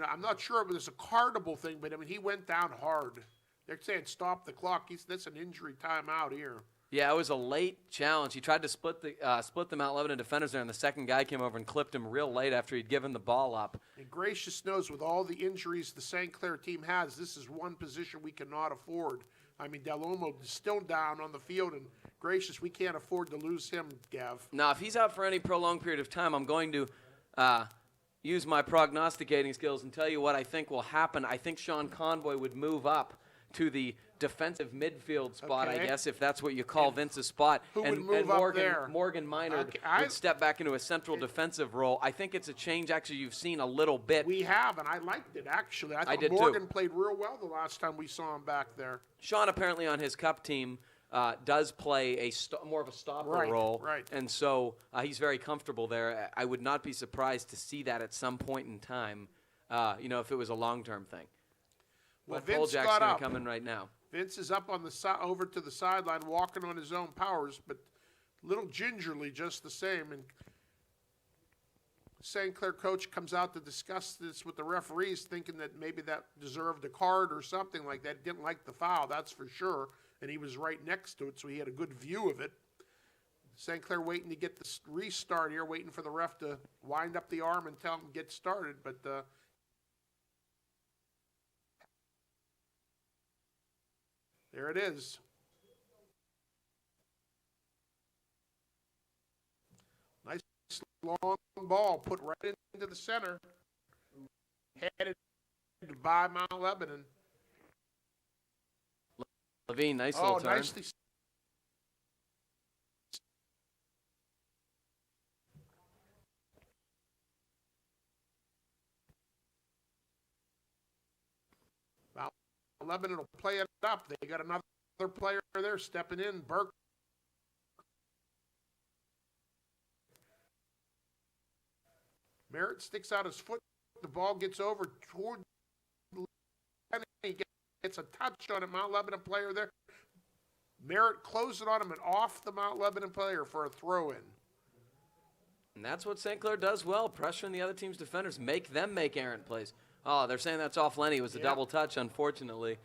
I'm not sure if it was a cardable thing, but, he went down hard. They're saying stop the clock. That's an injury timeout here. Yeah, it was a late challenge. He tried to split the Mount Lebanon defenders there, and the second guy came over and clipped him real late after he'd given the ball up. And gracious knows, with all the injuries the St. Clair team has, this is one position we cannot afford. I mean, Del Olmo is still down on the field, and gracious, we can't afford to lose him, Gav. Now, if he's out for any prolonged period of time, I'm going to use my prognosticating skills and tell you what I think will happen. I think Sean Convoy would move up to the defensive midfield spot, I Okay. guess, if that's what you call Vince's spot. Who would and move up Morgan, there? Morgan Minard Okay, would step back into a central defensive role. I think it's a change, actually, you've seen a little bit. We have, and I liked it, actually. I thought did too. Morgan played real well the last time we saw him back there. Sean, apparently on his cup team, does play more of a stopper role. Right. And so he's very comfortable there. I would not be surprised to see that at some point in time, if it was a long-term thing. Well, But Paul Vince Jack's got going up. to come in right now. Vince is up on the over to the sideline, walking on his own powers, but little gingerly, just the same. And St. Clair coach comes out to discuss this with the referees, thinking that maybe that deserved a card or something like that. Didn't like the foul, that's for sure. And he was right next to it, so he had a good view of it. St. Clair waiting to get the restart here, waiting for the ref to wind up the arm and tell him to get started. But there it is. Nice long ball put right into the center. Headed by Mount Lebanon. Levine, nice little turn. Nicely. Mount Lebanon will play it up. They got another player there stepping in. Burke. Merritt sticks out his foot. The ball gets over toward. He gets a touch on a Mount Lebanon player there. Merritt closed it on him and off the Mount Lebanon player for a throw-in. And that's what St. Clair does well, pressuring the other team's defenders, make them make errant plays. Oh, they're saying that's off Lenny. It was a double touch, unfortunately.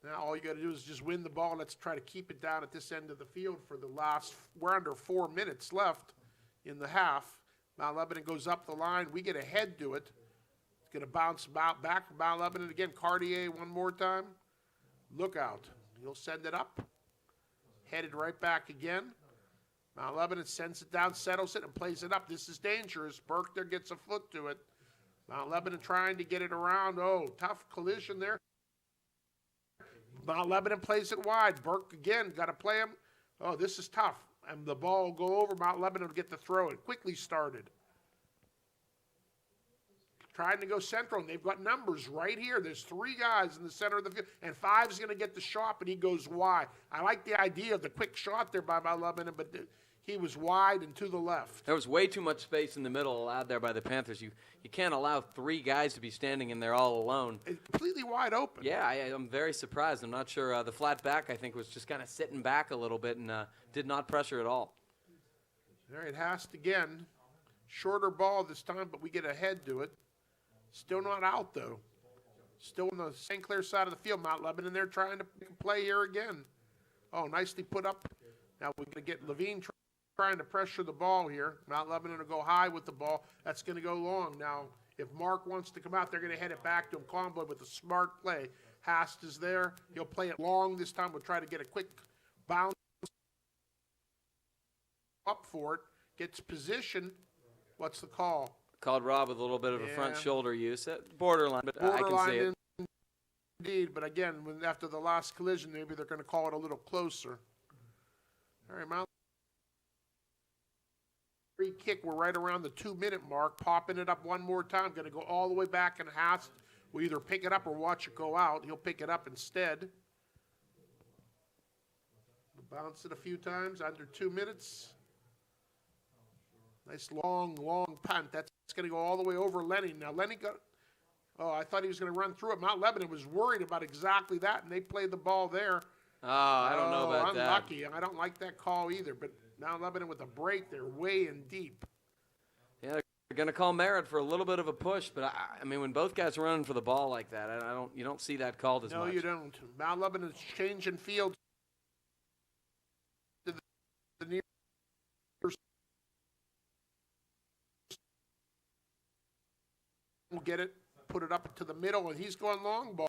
Now all you got to do is just win the ball. Let's try to keep it down at this end of the field for the last. We're under 4 minutes left in the half. Mount Lebanon goes up the line. We get ahead to it. It's going to bounce back from Mount Lebanon again. Cartier one more time. Look out. He'll send it up. Headed right back again. Mount Lebanon sends it down, settles it, and plays it up. This is dangerous. Burke there gets a foot to it. Mount Lebanon trying to get it around. Oh, tough collision there. Mount Lebanon plays it wide. Burke again, got to play him. Oh, this is tough. And the ball will go over. Mount Lebanon will get the throw. It quickly started. Trying to go central, and they've got numbers right here. There's 3 guys in the center of the field, and 5's going to get the shot, but he goes wide. I like the idea of the quick shot there by Mount Lebanon, but he was wide and to the left. There was way too much space in the middle allowed there by the Panthers. You can't allow 3 guys to be standing in there all alone. It's completely wide open. Yeah, I'm very surprised. I'm not sure. The flat back, I think, was just kind of sitting back a little bit and did not pressure at all. All right, Hast again. Shorter ball this time, but we get ahead to it. Still not out, though. Still on the St. Clair side of the field. Mount Lebanon there trying to play here again. Oh, nicely put up. Now we're going to get Levine trying to pressure the ball here. Mount Lebanon will go high with the ball. That's going to go long. Now, if Mark wants to come out, they're going to head it back to him. Convoy with a smart play. Hast is there. He'll play it long this time. We'll try to get a quick bounce up for it. Gets position. What's the call? Called Rob with a little bit of a front shoulder use. Borderline, but I can Borderline see it. indeed, but again, after the last collision, maybe they're going to call it a little closer. All right, Mount. Free kick, we're right around the 2-minute mark, popping it up one more time. Going to go all the way back and Hast will either pick it up or watch it go out. He'll pick it up instead. Bounce it a few times, under 2 minutes. Nice long punt. That's going to go all the way over Lenny. Now, Lenny got, I thought he was going to run through it. Mount Lebanon was worried about exactly that, and they played the ball there. Oh, I don't know about unlucky. I don't like that call either, but Mount Lebanon with a break there, way in deep. Yeah, they're going to call Merritt for a little bit of a push, but I mean, when both guys are running for the ball like that, you don't see that called as much. No, you don't. Mount Lebanon is changing fields to the near. We'll get it, put it up to the middle, and he's going long ball.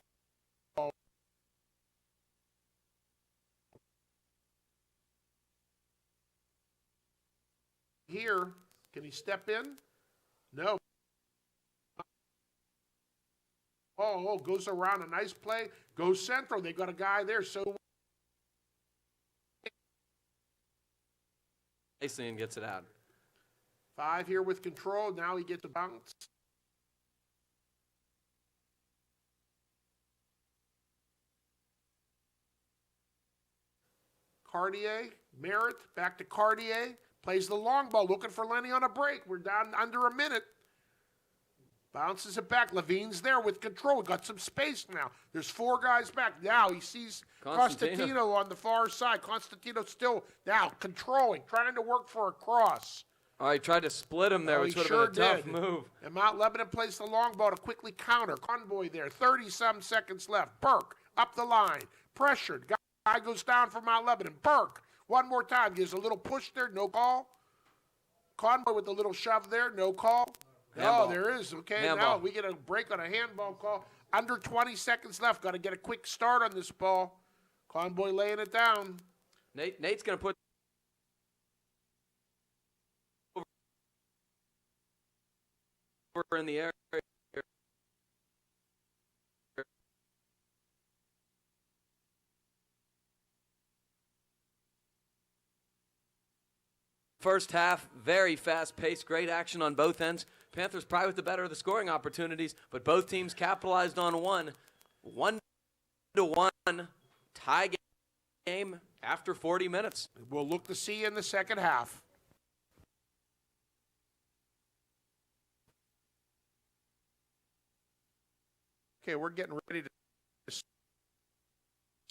here. Can he step in? No. Oh, goes around, a nice play. Goes central. They got a guy there. So nicely and gets it out. 5 here with control. Now he gets a bounce. Cartier, Merritt, back to Cartier. Plays the long ball, looking for Lenny on a break. We're down under a minute. Bounces it back. Levine's there with control. Got some space now. There's 4 guys back. Now he sees Constantino on the far side. Constantino still now controlling, trying to work for a cross. Oh, he tried to split him there, which would have been a tough move. And Mount Lebanon plays the long ball to quickly counter. Convoy there, 30-some seconds left. Burke up the line, pressured. Guy goes down for Mount Lebanon. Burke, one more time, gives a little push there, no call. Convoy with a little shove there, no call. Handball. Oh, there is. Okay, Handball. now we get a break on a handball call. Under 20 seconds left. Got to get a quick start on this ball. Convoy laying it down. Nate's going to put over in the air. First half, very fast-paced, great action on both ends. Panthers probably with the better of the scoring opportunities, but both teams capitalized on one. 1-1 tie game after 40 minutes. We'll look to see you in the second half. Okay, we're getting ready to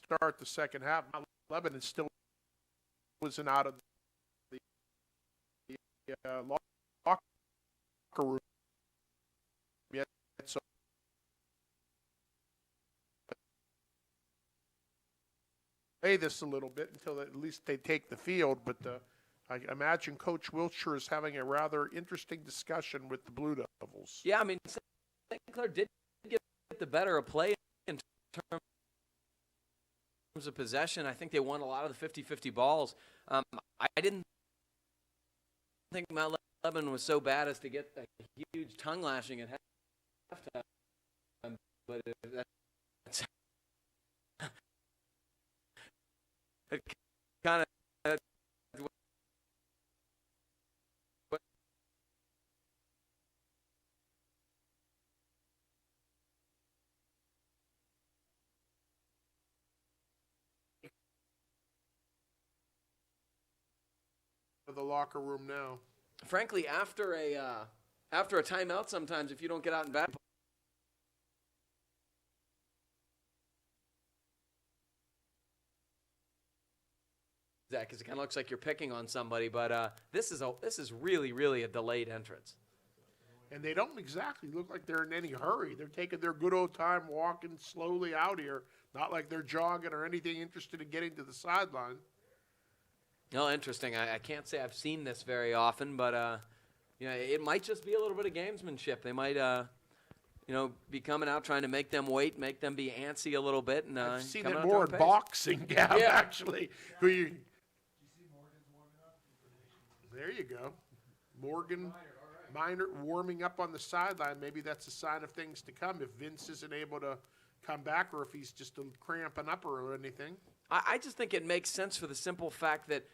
start the second half. Lebanon still wasn't out of the locker room yet, so play this a little bit until at least they take the field. But I imagine Coach Wiltshire is having a rather interesting discussion with the Blue Devils. Yeah, I mean, St. Clair did get the better of play in terms of possession. I think they won a lot of the 50-50 balls. I didn't think Mount Lebanon was so bad as to get a huge tongue lashing at halftime, but that's it kind of The locker room now. frankly, after a timeout, sometimes if you don't get out and bat, Zach, because it kind of looks like you're picking on somebody. But this is really a delayed entrance. And they don't exactly look like they're in any hurry. They're taking their good old time walking slowly out here, not like they're jogging or anything, interested in getting to the sideline. No, interesting. I can't say I've seen this very often, but it might just be a little bit of gamesmanship. They might, be coming out trying to make them wait, make them be antsy a little bit, and I've seen coming it out more their in own pace. boxing, Gab, Yeah. actually. There you go. Morgan Minor warming up on the sideline. Maybe that's a sign of things to come if Vince isn't able to come back or if he's just cramping up or anything. I just think it makes sense for the simple fact that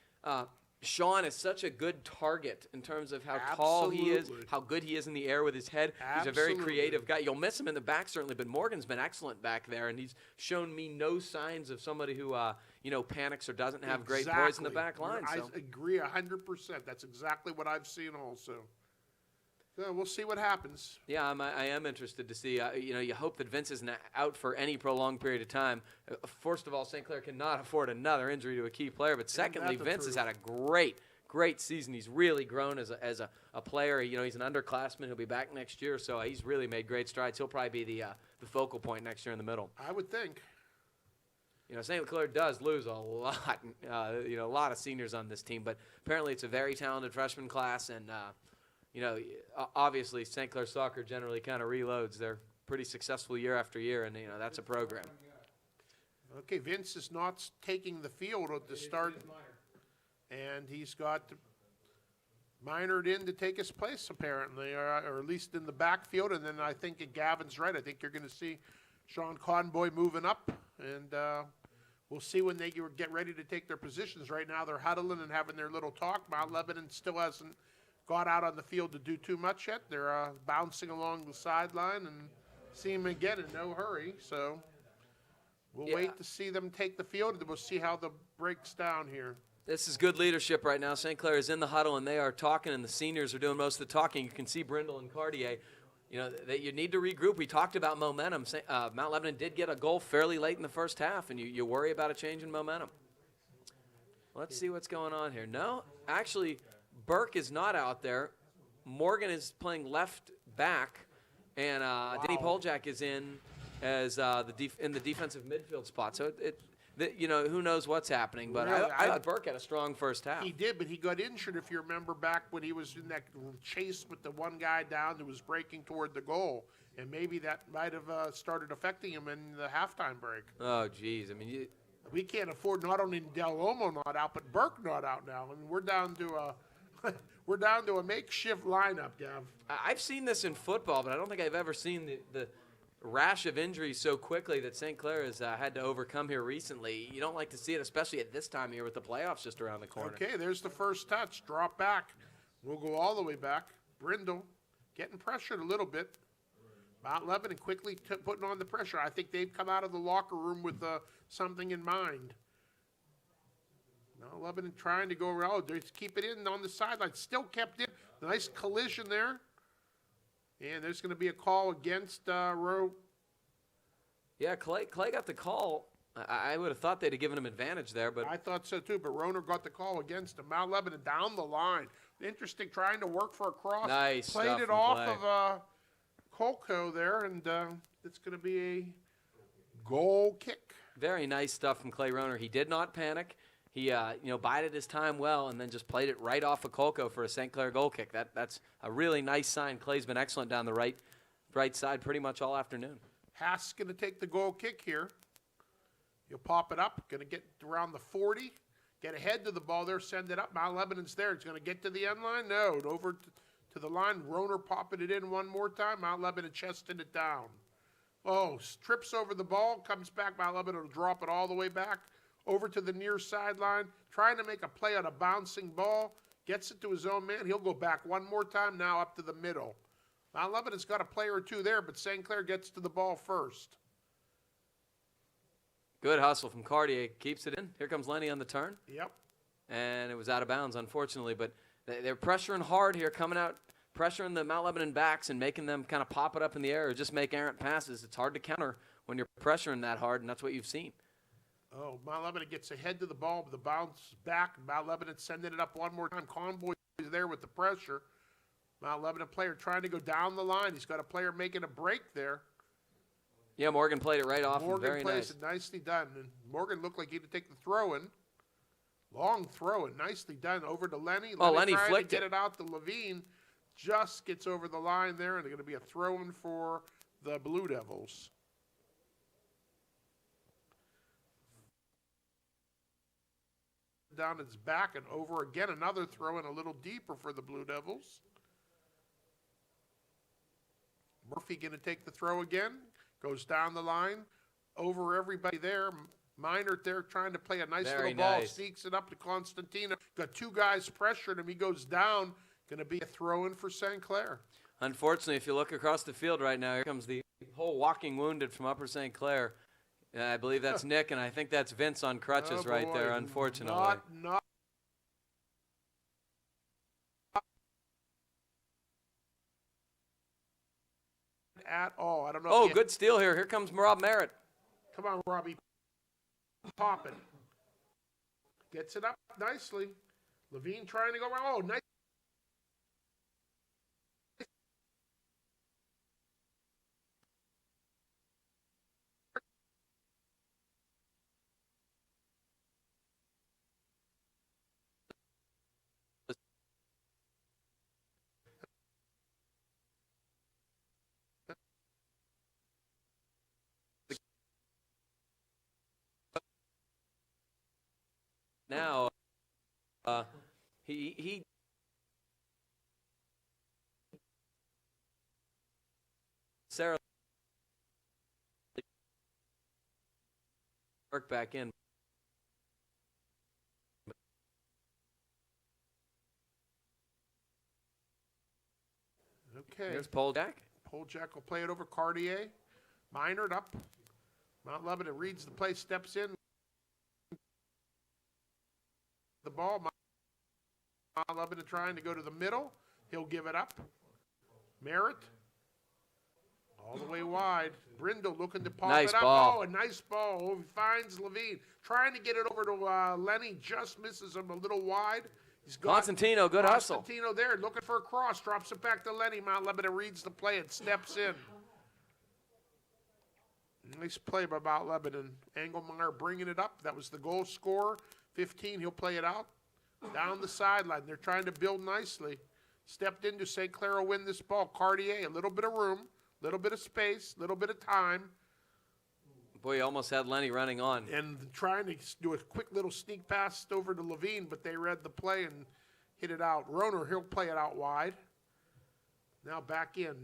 Sean is such a good target in terms of how tall he is, Absolutely. how good he is in the air with his head. He's a very Absolutely. creative guy. You'll miss him in the back, certainly, but Morgan's been excellent back there, and he's shown me no signs of somebody who, panics or doesn't have great poise in the back line. I So. agree 100%. That's exactly what I've seen also. So we'll see what happens. Yeah, I am interested to see. You hope that Vince isn't out for any prolonged period of time. First of all, St. Clair cannot afford another injury to a key player. But secondly, the Vince has truth? had a great season. He's really grown as a player. He's an underclassman. He'll be back next year, so he's really made great strides. He'll probably be the focal point next year in the middle. I would think. St. Clair does lose a lot. A lot of seniors on this team, but apparently it's a very talented freshman class, and obviously St. Clair soccer generally kind of reloads. They're pretty successful year after year, and that's a program. Okay, Vince is not taking the field at the start, and he's got Minored in to take his place, apparently, or at least in the backfield. And then I think Gavin's right. I think you're going to see Sean Conboy moving up, and we'll see when they get ready to take their positions. Right now, they're huddling and having their little talk. Mount Lebanon still hasn't got out on the field to do too much yet. They're bouncing along the sideline and see him again in no hurry. So we'll wait to see them take the field, and we'll see how the breaks down here. This is good leadership right now. St. Clair is in the huddle, and they are talking, and the seniors are doing most of the talking. You can see Brindle and Cartier. You know, that you need to regroup. We talked about momentum. Mount Lebanon did get a goal fairly late in the first half, and you worry about a change in momentum. Let's see what's going on here. No, actually, Burke is not out there. Morgan is playing left back, and Denny Poljak is in as in the defensive midfield spot. So you know, who knows what's happening, but Really, I thought Burke had a strong first half. He did, but he got injured, if you remember, back when he was in that chase with the one guy down that was breaking toward the goal. And maybe that might have started affecting him in the halftime break. Oh, geez. I mean, We can't afford not only Del Olmo not out, but Burke not out now. I mean, we're down to a makeshift lineup, Gav. I've seen this in football, but I don't think I've ever seen the rash of injuries so quickly that St. Clair has had to overcome here recently. You don't like to see it, especially at this time of year with the playoffs just around the corner. Okay, there's the first touch. Drop back. We'll go all the way back. Brindle getting pressured a little bit. Mount Lebanon quickly putting on the pressure. I think they've come out of the locker room with something in mind. Mount Lebanon trying to go around. They keep it in on the sideline. Still kept in. Nice collision there. And there's going to be a call against Rowe. Yeah, Clay got the call. I would have thought they'd have given him advantage there, but I thought so too, but Roner got the call against him. Mount Lebanon down the line. Interesting, trying to work for a cross. Nice Played stuff it from off Clay. of Kolko there, and it's going to be a goal kick. very nice stuff from Clay Roner. He did not panic. He bided his time well and then just played it right off of Kolko for a St. Clair goal kick. That's a really nice sign. Clay's been excellent down the right side pretty much all afternoon. Haas going to take the goal kick here. He'll pop it up. Going to get around the 40. Get ahead to the ball there. Send it up. Mount Lebanon's there. He's going to get to the end line. No, over to the line. Roner popping it in one more time. Mount Lebanon chesting it down. Oh, trips over the ball. Comes back. Mount Lebanon will drop it all the way back. Over to the near sideline. Trying to make a play on a bouncing ball. Gets it to his own man. He'll go back one more time now up to the middle. Mount Lebanon's got a player or two there, but St. Clair gets to the ball first. Good hustle from Cartier. Keeps it in. Here comes Lenny on the turn. Yep. And it was out of bounds, unfortunately. But they're pressuring hard here, coming out, pressuring the Mount Lebanon backs and making them kind of pop it up in the air or just make errant passes. It's hard to counter when you're pressuring that hard, and that's what you've seen. Oh, Mount Lebanon gets ahead to the ball, but the bounce back. Mount Lebanon sending it up one more time. Conboy is there with the pressure. Mount Lebanon player trying to go down the line. He's got a player making a break there. Yeah, Morgan played it right off. Morgan Very plays nice. it nicely done. And Morgan looked like he would take the throw in. Long throw in, nicely done. Over to Lenny. Lenny trying flicked to get it. it out to Levine. Just gets over the line there, and they're going to be a throw-in for the Blue Devils. Down its back and over again. Another throw in a little deeper for the Blue Devils. Murphy going to take the throw again. Goes down the line. Over everybody there. Minor there trying to play a nice Very little ball. nice. Sneaks it up to Constantino. Got two guys pressuring him. He goes down. Going to be a throw in for St. Clair. Unfortunately, if you look across the field right now, here comes the whole walking wounded from Upper St. Clair. I believe that's Nick, and I think that's Vince on crutches Oh, right boy. there, unfortunately. Not at all. I don't know. Oh, if you- good steal here. Here comes Rob Merritt. Come on, Robbie. Pop it. Gets it up nicely. Levine trying to go around. Oh, nice. Now, he work back in. Okay. Here's Paul Jack. Poljack will play it over Cartier. Minard up. Mount Lebanon reads the play, steps in. The ball. Mount Lebanon trying to go to the middle. He'll give it up. Merritt. All the way wide. Brindle looking to pop Nice it up. ball. Oh, a nice ball. Oh, he finds Levine. Trying to get it over to Lenny. Just misses him a little wide. He's got Constantino, good hustle. Constantino there looking for a cross. Drops it back to Lenny. Mount Lebanon reads the play and steps in. Nice play by Mount Lebanon. Engelmeyer bringing it up. That was the goal scorer. 15, he'll play it out. Down the sideline. They're trying to build nicely. Stepped into St. Clair will win this ball. Cartier, a little bit of room, a little bit of space, a little bit of time. Boy, you almost had Lenny running on. And trying to do a quick little sneak pass over to Levine, but they read the play and hit it out. Roner, he'll play it out wide. Now back in.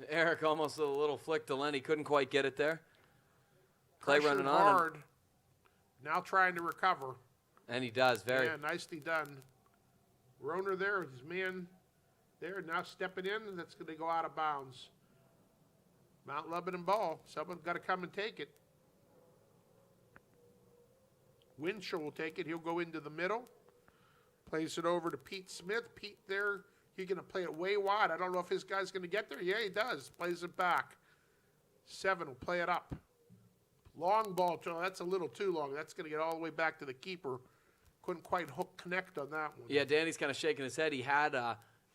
Eric almost a little flick to Lenny. Couldn't quite get it there. Clay Pressured running on. hard. Now trying to recover. And he does. Very. Yeah, nicely done. Roner there, his man there, now stepping in. That's going to go out of bounds. Mount Lebanon ball. Someone's got to come and take it. Winchell will take it. He'll go into the middle. Plays it over to Pete Smith. Pete there, he's going to play it way wide. I don't know if his guy's going to get there. Yeah, he does. Plays it back. 7 will play it up. Long ball. That's a little too long. That's going to get all the way back to the keeper. Couldn't quite connect on that one. Yeah, Danny's kind of shaking his head. He had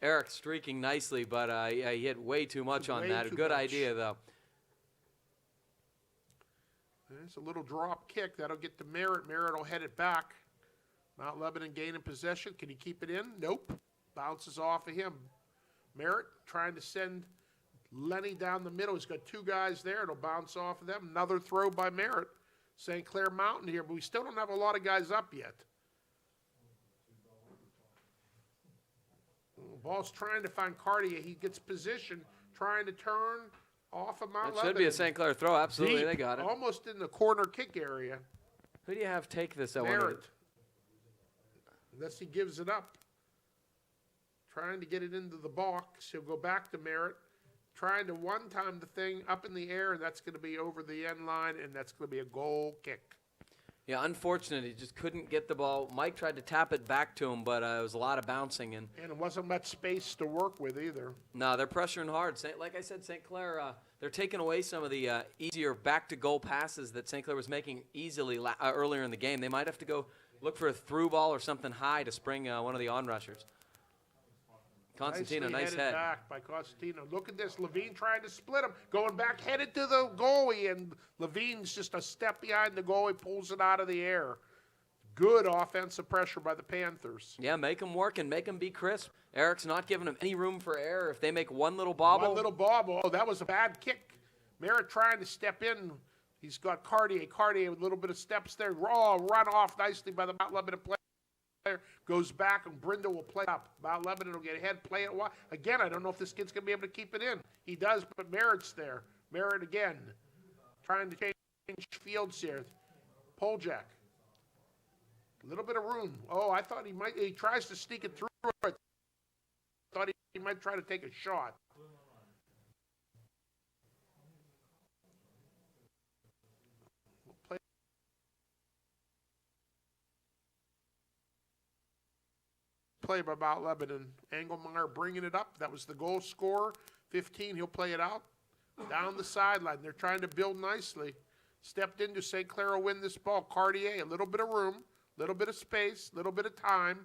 Eric streaking nicely, but yeah, he hit way too much on that. A good idea, though. There's a little drop kick. That'll get to Merritt. Merritt will head it back. Mount Lebanon gaining possession. Can he keep it in? Nope. Bounces off of him. Merritt trying to send Lenny down the middle. He's got 2 guys there. It'll bounce off of them. Another throw by Merritt. St. Clair Mountain here, but we still don't have a lot of guys up yet. Ball's trying to find Cartier. He gets position, trying to turn off of Mount That Lebanon. should be a St. Clair throw. Absolutely, Deep, they got it. almost in the corner kick area. Who do you have take this? I wonder. Merritt. Unless he gives it up. Trying to get it into the box. He'll go back to Merritt. Trying to one-time the thing up in the air, and that's going to be over the end line, and that's going to be a goal kick. Yeah, unfortunate. He just couldn't get the ball. Mike tried to tap it back to him, but it was a lot of bouncing. And it wasn't much space to work with either. no, they're pressuring hard. Like I said, St. Clair, they're taking away some of the easier back-to-goal passes that St. Clair was making easily earlier in the game. They might have to go look for a through ball or something high to spring one of the on-rushers. Constantino, nice Nicely head. headed back by Constantino. Look at this. Levine trying to split him. Going back, headed to the goalie, and Levine's just a step behind the goalie, pulls it out of the air. Good offensive pressure by the Panthers. Yeah, make them work and make them be crisp. Eric's not giving them any room for error. If they make one little bobble. One little bobble. Oh, that was a bad kick. Merritt trying to step in. He's got Cartier. Cartier with a little bit of steps there. Oh, run off nicely by the Mount Lebanon player. Goes back, and Brindle will play up. Mount Lebanon will get ahead, play it wide. Again, I don't know if this kid's going to be able to keep it in. He does, but Merritt's there. Merritt again. Trying to change fields here. Poljack. A little bit of room. Oh, I thought he tries to sneak it through. I thought he might try to take a shot. Play by Mount Lebanon. Engelmeyer bringing it up. That was the goal scorer. 15, he'll play it out. Down the sideline. They're trying to build nicely. Stepped into St. Clair will win this ball. Cartier, a little bit of room, a little bit of space, a little bit of time.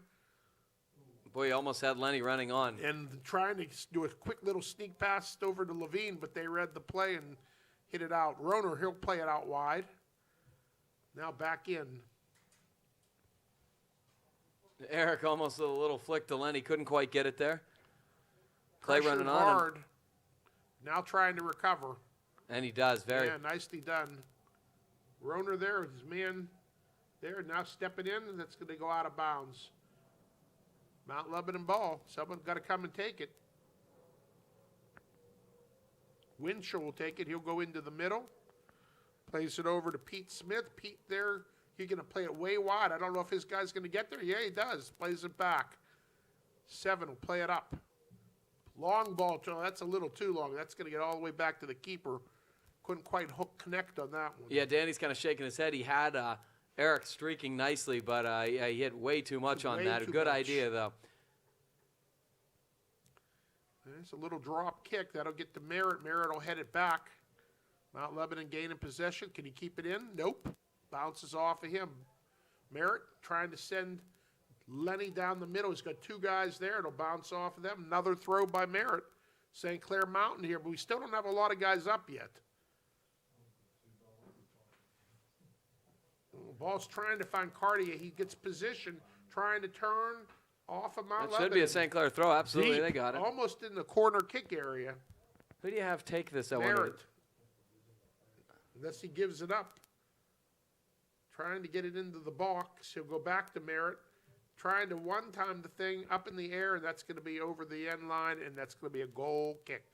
Boy, you almost had Lenny running on. And trying to do a quick little sneak pass over to Levine, but they read the play and hit it out. Roner, he'll play it out wide. Now back in. Eric almost a little flick to Lenny. Couldn't quite get it there. Clay Pressured running on. hard. Now trying to recover. And he does. Very. Yeah, nicely done. Roner there, his man there, now stepping in, and that's going to go out of bounds. Mount Lebanon ball. Someone's got to come and take it. Winchell will take it. He'll go into the middle. Plays it over to Pete Smith. Pete there, he's going to play it way wide. I don't know if his guy's going to get there. Yeah, he does. Plays it back. 7 will play it up. Long ball. That's a little too long. That's going to get all the way back to the keeper. Couldn't quite connect on that one. Yeah, Danny's kind of shaking his head. He had Eric streaking nicely, but yeah, he hit way too much on that. A good idea, though. There's a little drop kick. That'll get to Merritt. Merritt will head it back. Mount Lebanon gaining possession. Can he keep it in? Nope. Bounces off of him. Merritt trying to send Lenny down the middle. He's got 2 guys there. It'll bounce off of them. Another throw by Merritt. St. Clair Mountain here, but we still don't have a lot of guys up yet. Ball's trying to find Cartier. He gets position, trying to turn off of Mount That Lebanon. should be a St. Clair throw. Absolutely, Deep, they got it. almost in the corner kick area. Who do you have take this? I wonder. Merritt. Unless he gives it up. Trying to get it into the box. He'll go back to Merritt. Trying to one-time the thing up in the air, and that's going to be over the end line, and that's going to be a goal kick.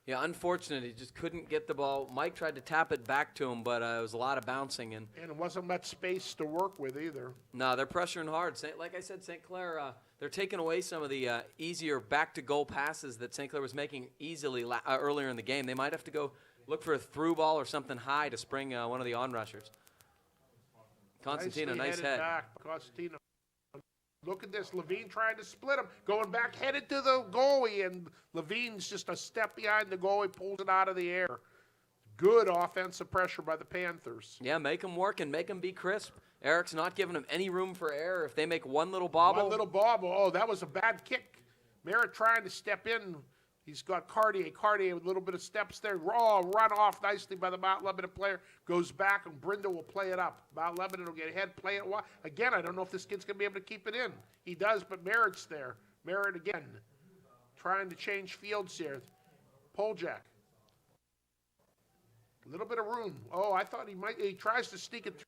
Yeah, unfortunate. He just couldn't get the ball. Mike tried to tap it back to him, but it was a lot of bouncing. And it wasn't much space to work with either. No, they're pressuring hard. Like I said, St. Clair, they're taking away some of the easier back-to-goal passes that St. Clair was making easily earlier in the game. They might have to go look for a through ball or something high to spring one of the on-rushers. Constantino, nice head. Back. Constantino. Look at this. Levine trying to split him. Going back, headed to the goalie, and Levine's just a step behind the goalie, pulls it out of the air. Good offensive pressure by the Panthers. Yeah, make them work and make them be crisp. Eric's not giving them any room for error. If they make one little bobble. One little bobble. Oh, that was a bad kick. Merritt trying to step in. He's got Cartier. Cartier with a little bit of steps there. Oh, run off nicely by the Mount Lebanon player. Goes back, and Brindle will play it up. Mount Lebanon will get ahead, play it wide. Again, I don't know if this kid's going to be able to keep it in. He does, but Merritt's there. Merritt again. Trying to change fields here. Poljak. A little bit of room. Oh, I thought he might. He tries to sneak it through.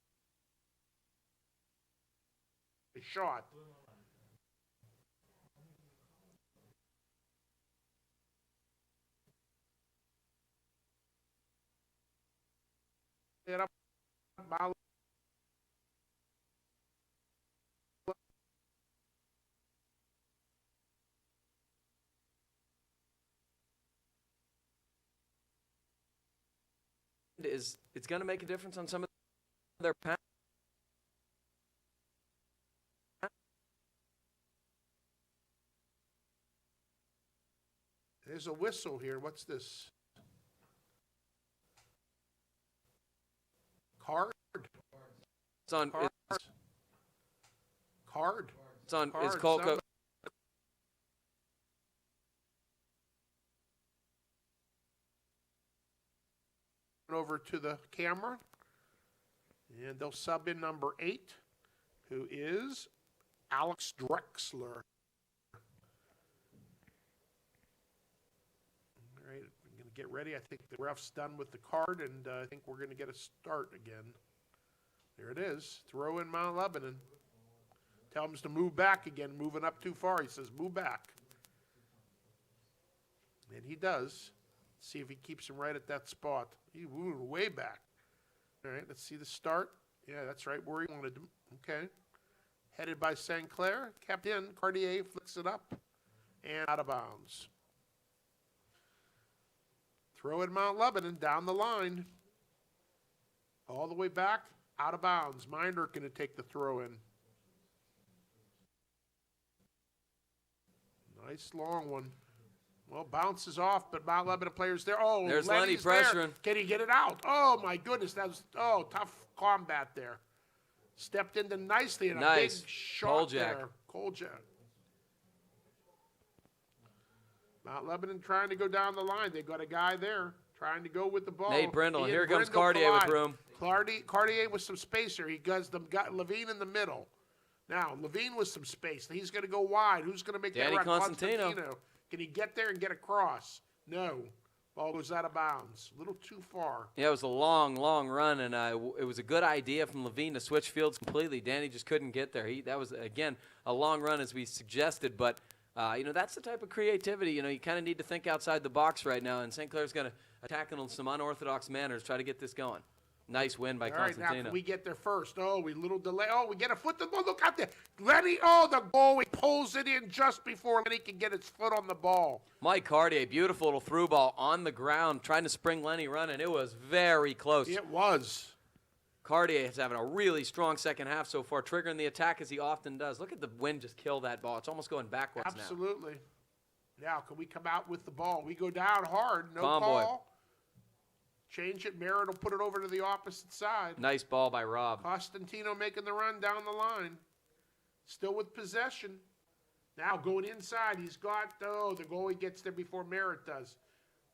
A shot. It up. It's going to make a difference on some of their passes. There's a whistle here. What's this? Card? It's on. Card? Card? It's on. Card, It's Colco. Over to the camera, and they'll sub in number 8, who is Alex Drexler. All right, we're going to get ready. I think the ref's done with the card, and I think we're going to get a start again. There it is. Throw in Mount Lebanon. Tell him to move back again, moving up too far. He says, move back. And he does. See if he keeps him right at that spot. He moved way back. All right, let's see the start. Yeah, that's right where he wanted him. Okay. Headed by St. Clair. Kept in. Cartier flicks it up. And out of bounds. Throw in Mount Lebanon down the line. All the way back. Out of bounds. Minder going to take the throw in. Nice long one. Well, bounces off, but Mount Lebanon players there. Oh, there's Lenny Lenny's pressuring. there. Can he get it out? Oh, my goodness. That was, tough combat there. Stepped into nicely and nice. A big shot Koljak. there. Koljak. Mount Lebanon trying to go down the line. They got a guy there trying to go with the ball. Nate Brindle. He Here and comes Brindle Cartier with collide. room. Cartier with some space here. He got Levine in the middle. Now, Levine with some space. He's going to go wide. Who's going to make Danny that run? Constantino. Can he get there and get across? No. Ball goes out of bounds. A little too far. Yeah, it was a long, long run, and it was a good idea from Levine to switch fields completely. Danny just couldn't get there. That was, again, a long run as we suggested, but, that's the type of creativity. You kind of need to think outside the box right now, and St. Clair's going to attack in some unorthodox manners, try to get this going. Nice win by All right, now Constantino. can we get there first? Oh, we little delay. Oh, we get a foot to the ball. Look out there. Lenny, oh, the goal. He pulls it in just before Lenny can get his foot on the ball. Mike Cartier, beautiful little through ball on the ground, trying to spring Lenny running. It was very close. It was. Cartier is having a really strong second half so far, triggering the attack as he often does. Look at the wind just kill that ball. It's almost going backwards now. Absolutely. Now, can we come out with the ball? We go down hard. No Convoy. call. Change it. Merritt will put it over to the opposite side. Nice ball by Rob. Costantino making the run down the line. Still with possession. Now going inside. He's got, oh, the goalie gets there before Merritt does.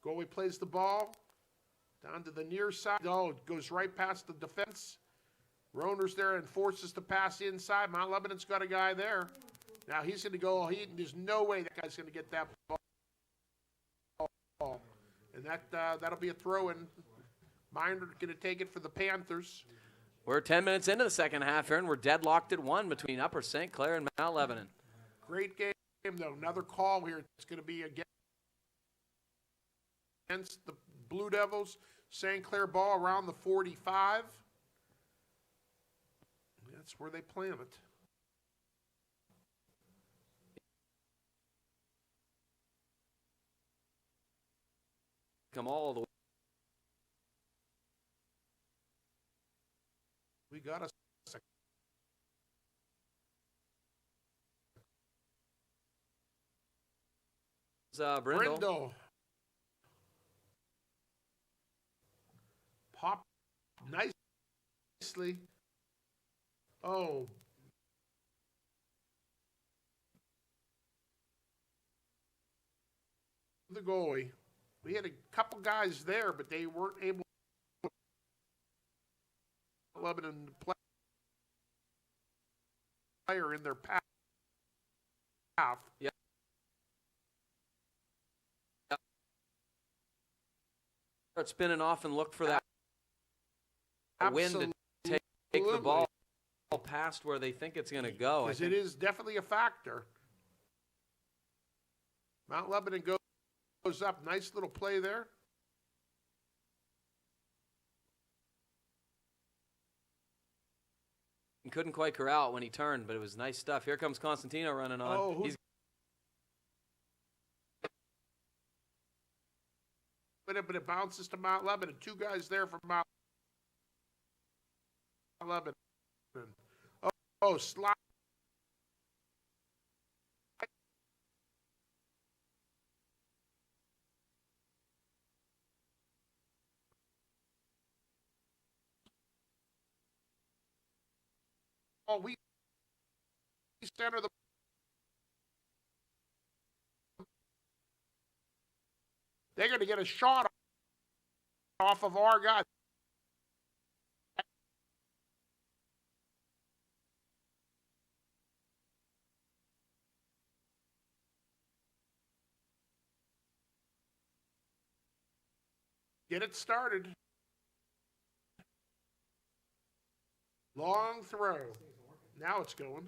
Goalie plays the ball down to the near side. Oh, it goes right past the defense. Roner's there and forces the pass inside. Mount Lebanon's got a guy there. Now he's going to go. There's no way that guy's going to get that ball. And that'll be a throw-in. Minor going to take it for the Panthers. We're 10 minutes into the second half here, and we're deadlocked at 1 between Upper St. Clair and Mount Lebanon. Great game, though. Another call here. It's going to be against the Blue Devils. St. Clair ball around the 45. That's where they plant it. Come all the way. We got a Brindle. Brindle. Pop nicely. Oh. The goalie. We had a couple guys there, but they weren't able to Lebanon player in their path. Yeah. Start spinning off and look for that wind to take the ball past where they think it's going to go. Because it is definitely a factor. Mount Lebanon goes up. Nice little play there. Couldn't quite corral when he turned, but it was nice stuff. Here comes Constantino running on. Oh, He's but it bounces to Mount Lebanon. Two guys there for Mount Lebanon. Oh, slide. Oh, we center the. They're going to get a shot off of our guy. Get it started. Long throw. Now it's going.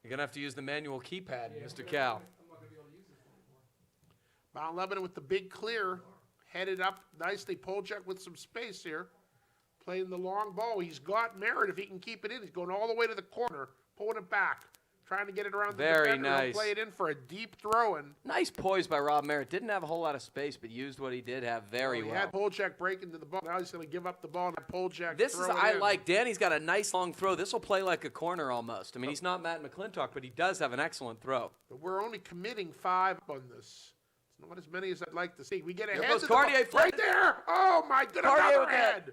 You're going to have to use the manual keypad, Mr. Cal. Mount Lebanon with the big clear. Headed up nicely. Polchak with some space here. Playing the long ball. He's got Merritt if he can keep it in. He's going all the way to the corner. Pulling it back. Trying to get it around the Very defender. nice. He'll play it in for a deep throw-in. Nice poise by Rob Merritt. Didn't have a whole lot of space, but used what he did have very He well. had Polchak break into the ball. Now he's going to give up the ball and have Polchak This throw is, it I in. like, Danny's got a nice long throw. This will play like a corner almost. I mean, he's not Matt McClintock, but he does have an excellent throw. But we're only committing 5 on this. It's not as many as I'd like to see. We get ahead goes to the Cartier, ball. Right there. Oh, my goodness. Cartier Another with that. head.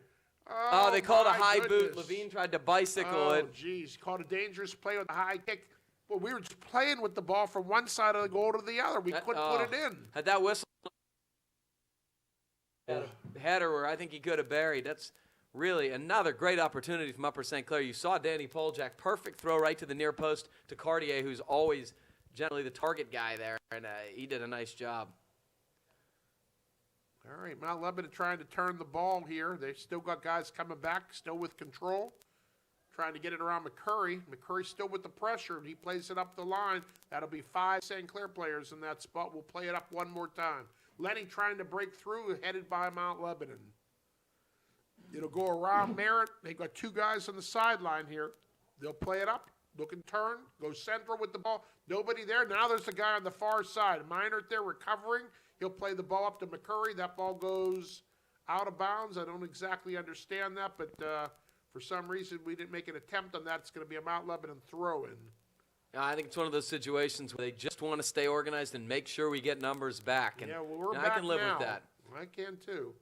Oh, they called a my high goodness. boot. Levine tried to bicycle Oh, it. geez. Called a dangerous play with a high kick. Well, we were just playing with the ball from one side of the goal to the other. We couldn't put it in. Had that whistle header where I think he could have buried. That's really another great opportunity from Upper St. Clair. You saw Danny Polchak, perfect throw right to the near post to Cartier, who's always generally the target guy there, and he did a nice job. All right, Mount Lebanon trying to turn the ball here. They've still got guys coming back, still with control. Trying to get it around McCurry. McCurry still with the pressure. He plays it up the line. That'll be 5 St. Clair players in that spot. We'll play it up one more time. Lenny trying to break through, headed by Mount Lebanon. It'll go around Merritt. They've got two guys on the sideline here. They'll play it up, look and turn, go central with the ball. Nobody there. Now there's a guy on the far side. Minert there recovering. He'll play the ball up to McCurry. That ball goes out of bounds. I don't exactly understand that, but for some reason we didn't make an attempt on that. It's going to be a Mount Lebanon throw-in. I think it's one of those situations where they just want to stay organized and make sure we get numbers back. And Yeah, well, we're I back can live now. with that. I can too.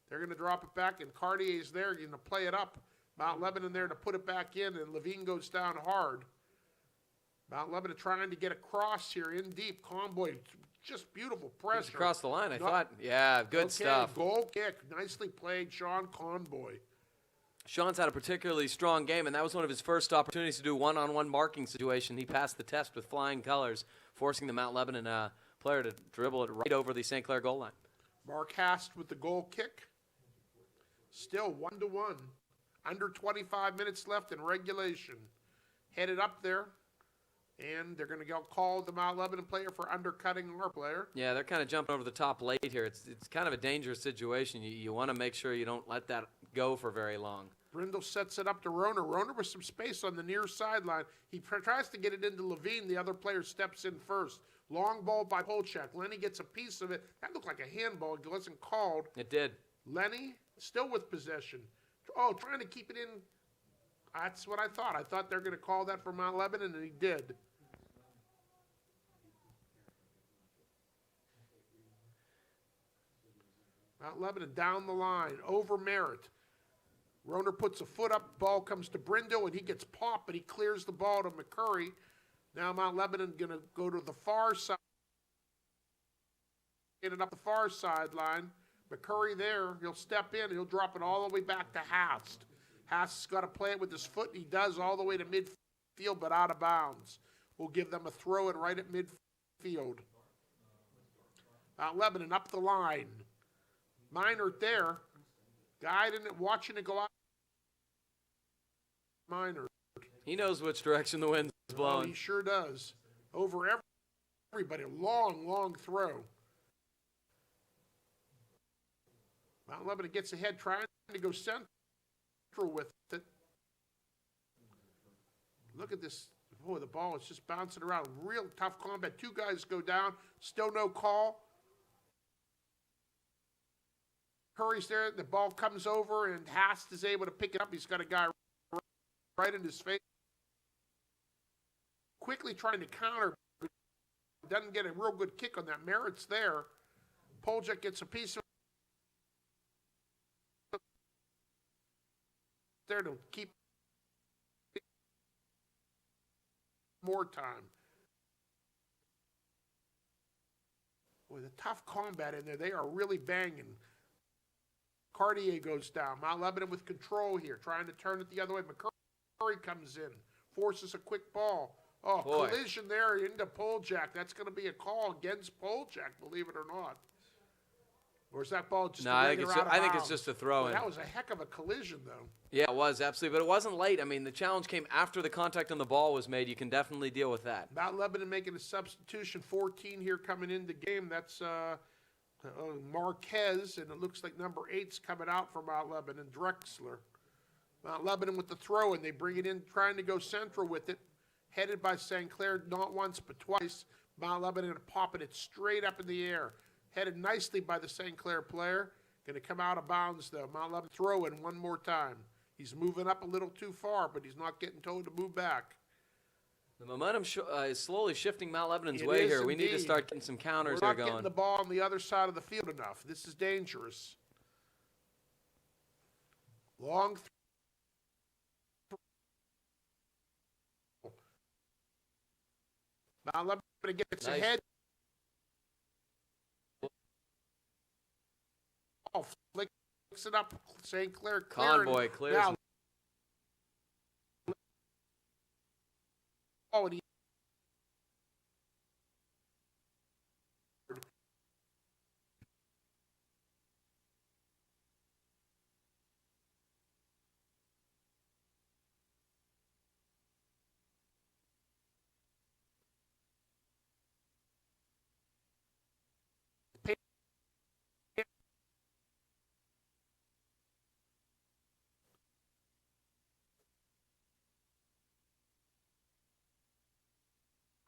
They're going to drop it back, and Cartier's there going to play it up. Mount Lebanon there to put it back in, and Levine goes down hard. Mount Lebanon trying to get across here in deep. Conboy, just beautiful pressure. Just across the line, I No- thought. Yeah, good Okay, stuff. Goal kick. Nicely played, Sean Conboy. Sean's had a particularly strong game, and that was one of his first opportunities to do one-on-one marking situation. He passed the test with flying colors, forcing the Mount Lebanon player to dribble it right over the St. Clair goal line. Mark Hast with the goal kick. Still 1-1. Under 25 minutes left in regulation. Headed up there, and they're going to call the Mount Lebanon player for undercutting our player. Yeah, they're kind of jumping over the top late here. It's kind of a dangerous situation. You want to make sure you don't let that go for very long. Brindle sets it up to Roner. Roner with some space on the near sideline. He tries to get it into Levine. The other player steps in first. Long ball by Polchak. Lenny gets a piece of it. That looked like a handball. It wasn't called. It did. Lenny still with possession. Oh, trying to keep it in. That's what I thought. I thought they're going to call that for Mount Lebanon, and he did. Mount Lebanon down the line, over Merritt. Roner puts a foot up, ball comes to Brindle, and he gets popped, but he clears the ball to McCurry. Now Mount Lebanon going to go to the far side. Get it up the far sideline. McCurry there, he'll step in, he'll drop it all the way back to Hast. Hast's got to play it with his foot, and he does all the way to midfield, but out of bounds. We'll give them a throw-in right at midfield. Mount Lebanon up the line. Minert there, guiding it, watching it go out. Minert. He knows which direction the wind is Oh, blowing. he sure does. Over everybody, long, long throw. Mount Lebanon gets ahead, trying to go central with it. Look at this. Boy, the ball is just bouncing around. Real tough combat. Two guys go down. Still no call. Curry's there. The ball comes over, and Hast is able to pick it up. He's got a guy right in his face. Quickly trying to counter. Doesn't get a real good kick on that. Merritt's there. Poljak gets a piece of there to keep more time. With a tough combat in there, they are really banging. Cartier goes down. Mount Lebanon with control here, trying to turn it the other way. McCurry comes in, forces a quick ball. Oh, Boy. Collision there into Poljak. That's going to be a call against Poljak, believe it or not. Or is that ball just No, a I think regular it's out of I think it's bounds? just a throw in. That was a heck of a collision, though. Yeah, it was absolutely, but it wasn't late. I mean, the challenge came after the contact on the ball was made. You can definitely deal with that. Mount Lebanon making a substitution, 14 here coming in the game. That's Marquez, and it looks like number 8's coming out for Mount Lebanon, Drexler. Mount Lebanon with the throw, and they bring it in, trying to go central with it. Headed by St. Clair, not once but twice. Mount Lebanon popping it straight up in the air. Headed nicely by the St. Clair player. Going to come out of bounds, though. Mount Lebanon throw in one more time. He's moving up a little too far, but he's not getting told to move back. The momentum is slowly shifting Mount Lebanon's It way is here. We need to indeed. start getting some counters We're here not getting going. the ball on the other side of the field enough. This is dangerous. Long Mount Lebanon gets Nice. ahead. Oh, flicks it up. St. Clair clearing. Conboy clears Now, him. oh, and he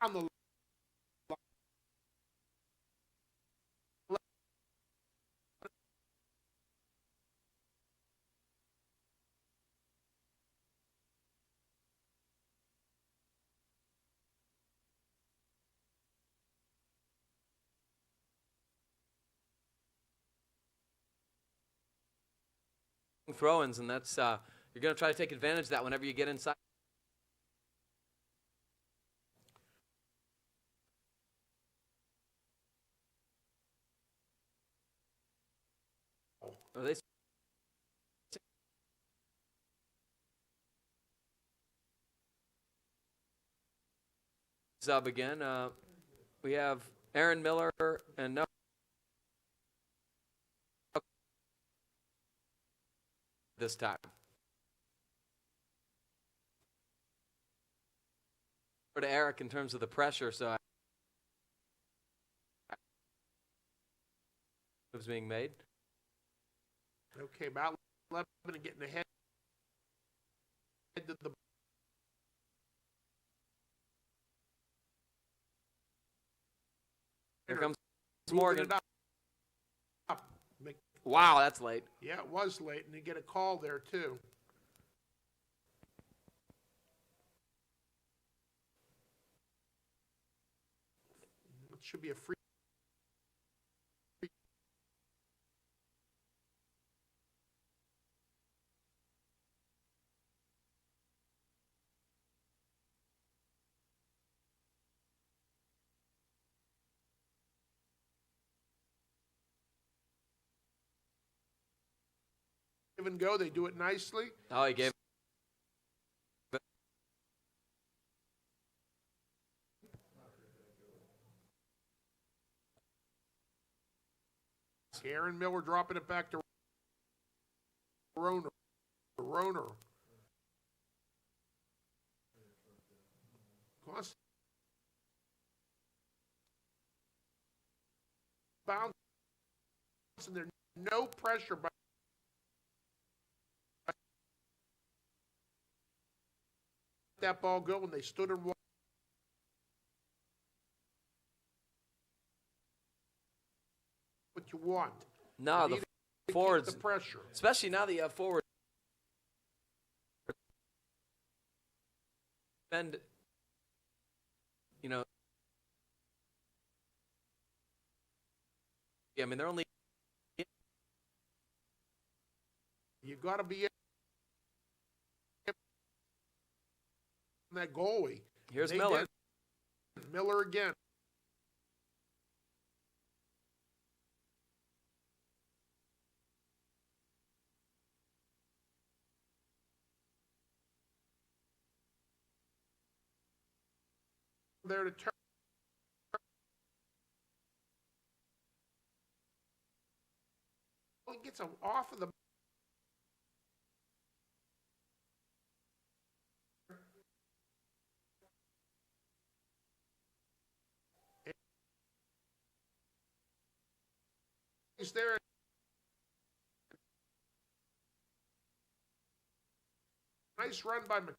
on the throw-ins, and that's you're going to try to take advantage of that whenever you get inside. Oh, they sub again. We have Aaron Miller and no this time. To Eric in terms of the pressure, so moves being made. Okay, Mount Lebanon getting ahead to the Here comes moving Morgan. it up. Wow, that's late. Yeah, it was late, and they get a call there too. It should be a free. Give and go, they do it nicely. Oh, he gave. Aaron Miller dropping it back to Roner. Bounce. And there's no pressure by that ball go when they stood and watched. What you want. No, You the need to forwards, keep the pressure. especially now that you have forward. And you know, yeah, I mean they're only. You got to be that goalie. Here's They Miller. did. Miller again. There to turn. He gets him off of the. He's there. Nice run by McCarthy.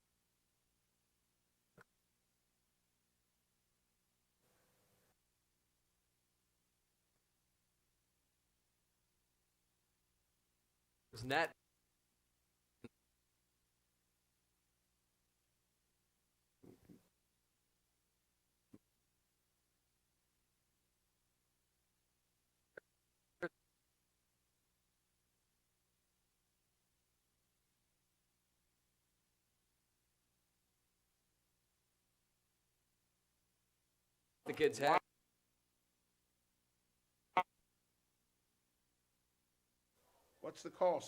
Net. The kid's head. What's the call?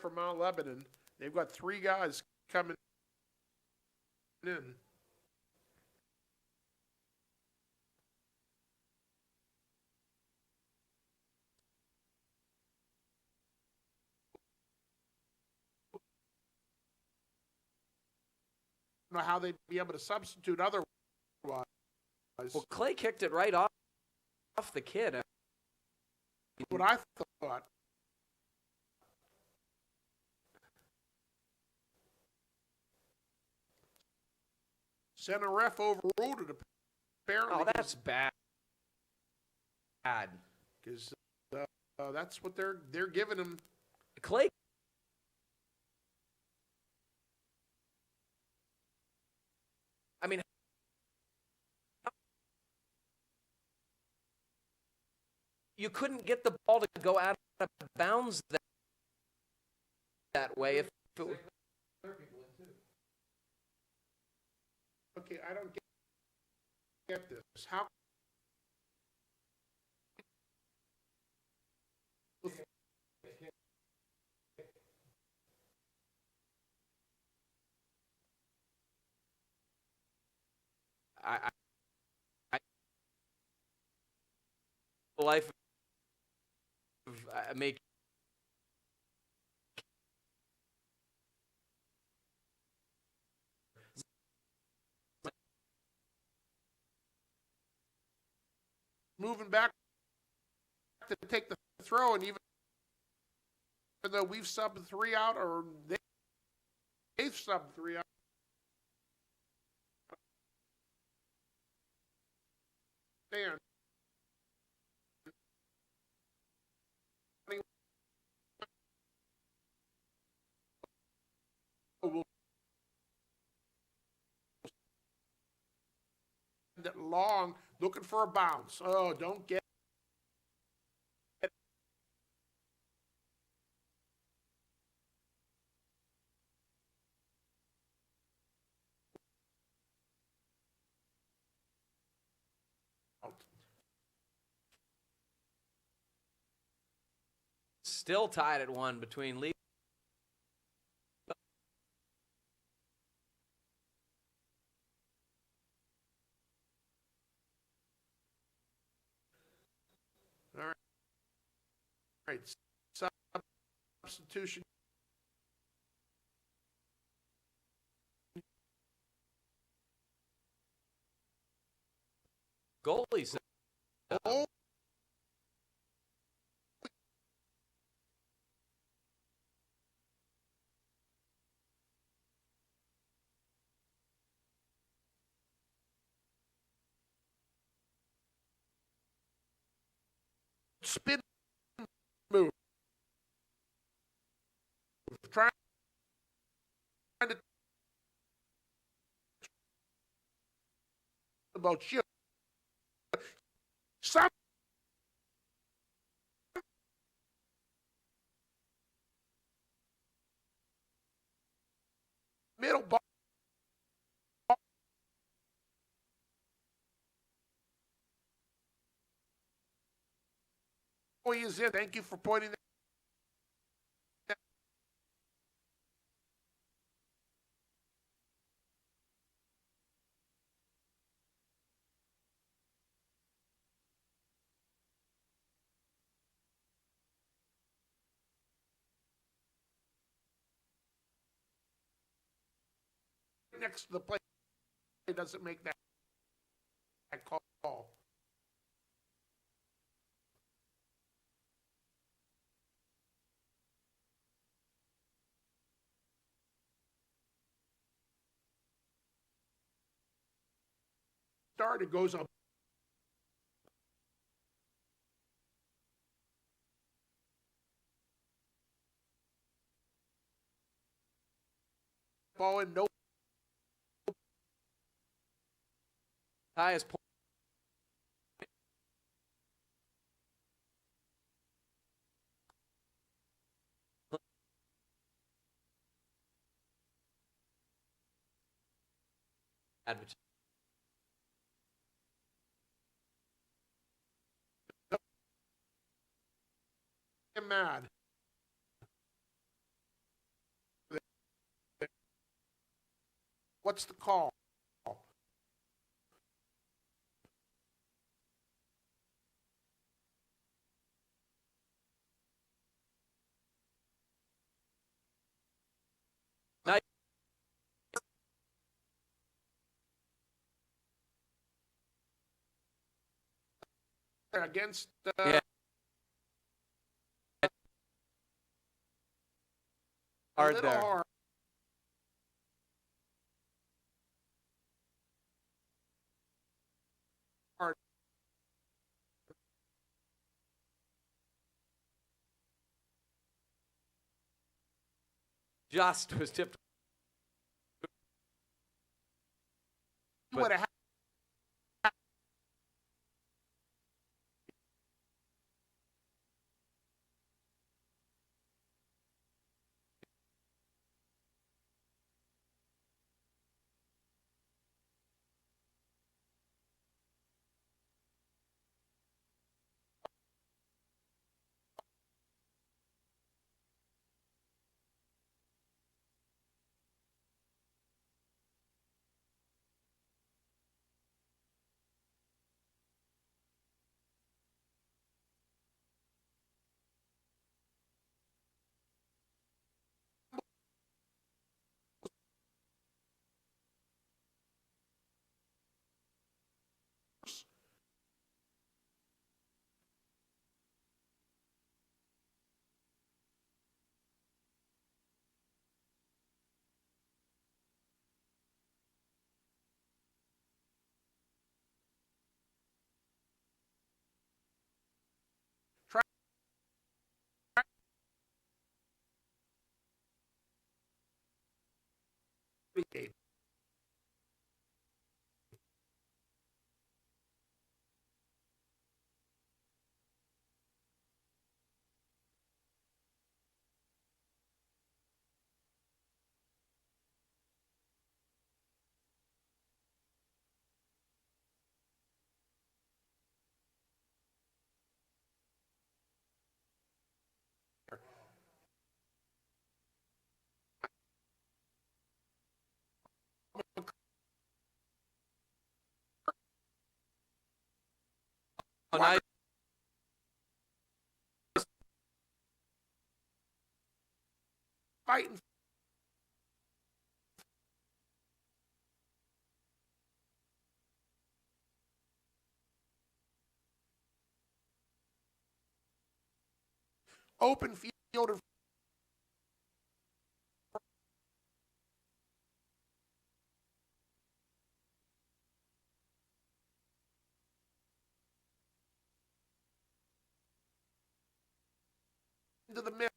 For Mount Lebanon, they've got 3 guys coming in. I don't know how they'd be able to substitute otherwise. Well, Clay kicked it right off the kid. What I thought. Center ref overruled it apparently. Oh, that's bad. Because that's what they're giving him. Clay. I mean, you couldn't get the ball to go out of bounds that way if it were. Okay, I don't get this. How? I life of make Moving back to take the throw, and even though we've subbed 3 out, or they've subbed 3 out. Stand. Will send it long, looking for a bounce. Oh, don't get it. still tied at 1 between Lee. All right. Substitution. Goalies. Oh. Spin move. Trying to about you. Some middle ball. He is in. Thank you for pointing that. Next to the play doesn't make that call. It goes up. Ball in, no. Highest point. Advocate. I'm mad. What's the call? Nice. Against Yeah. Hard little there. hard. Just was tipped. Would have tried. Nice. Fighting. Open field in into the middle.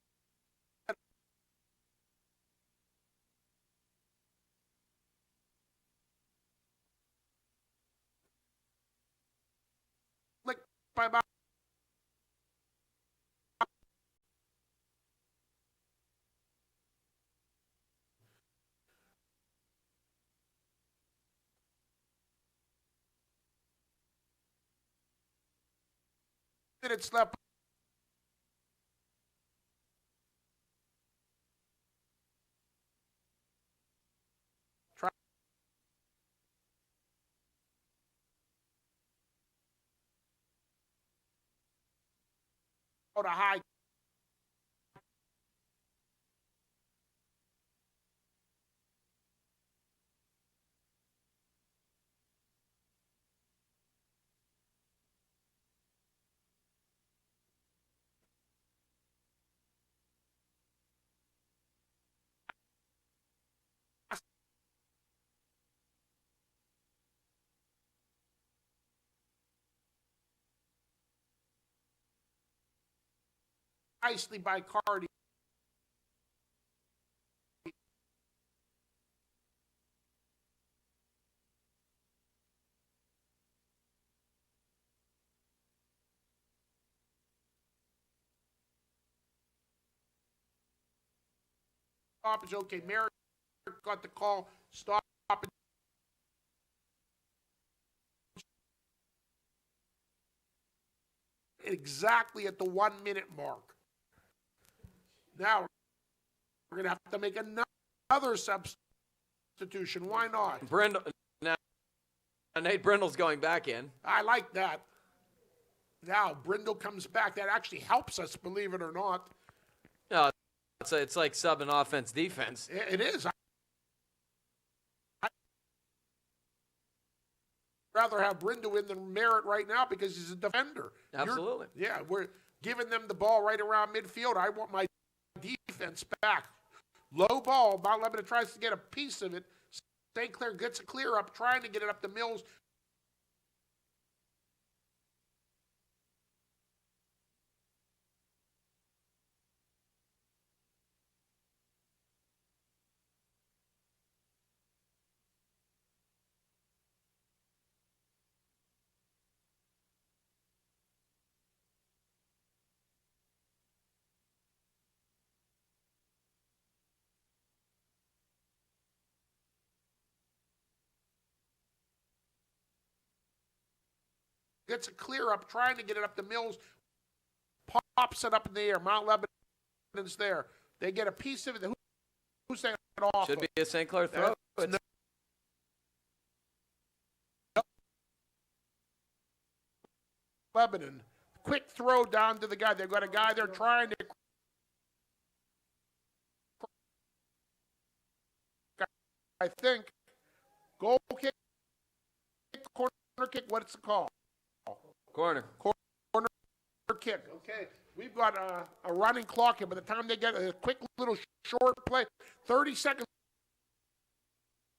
Lick by about minutes left. Try out a high. Nicely by Cardi. Stoppage, okay. Merritt got the call. Stop. Exactly at the 1 minute mark. Now we're going to have to make another substitution. Why not? Brindle. Now, Nate Brindle's going back in. I like that. Now Brindle comes back. That actually helps us, believe it or not. No, it's like subbing offense defense. It is. I'd rather have Brindle in than Merritt right now because he's a defender. Absolutely. Yeah, we're giving them the ball right around midfield. I want my defense back. Low ball. Mount Lebanon tries to get a piece of it. St. Clair gets a clear up, trying to get it up to Mills. gets a clear up, trying to get it up the Mills, pops it up in the air. Mount Lebanon's there. They get a piece of it. Who's taking it off? Should be a St. Clair throw. That's Lebanon. Quick throw down to the guy. They've got a guy there trying to. I think goal kick, corner kick. What's it called? Corner. Corner kick. Okay, we've got a running clock here. By the time they get a quick little short play, 30 seconds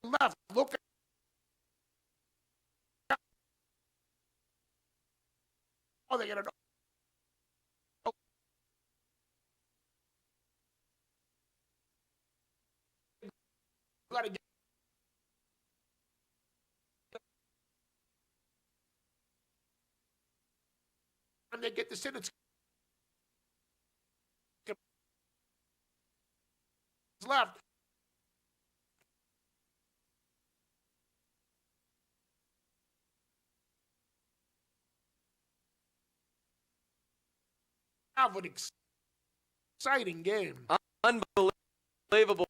left. Look at. Oh, they get it. Got to get. And they get this in, it's left. Have an exciting game. Unbelievable.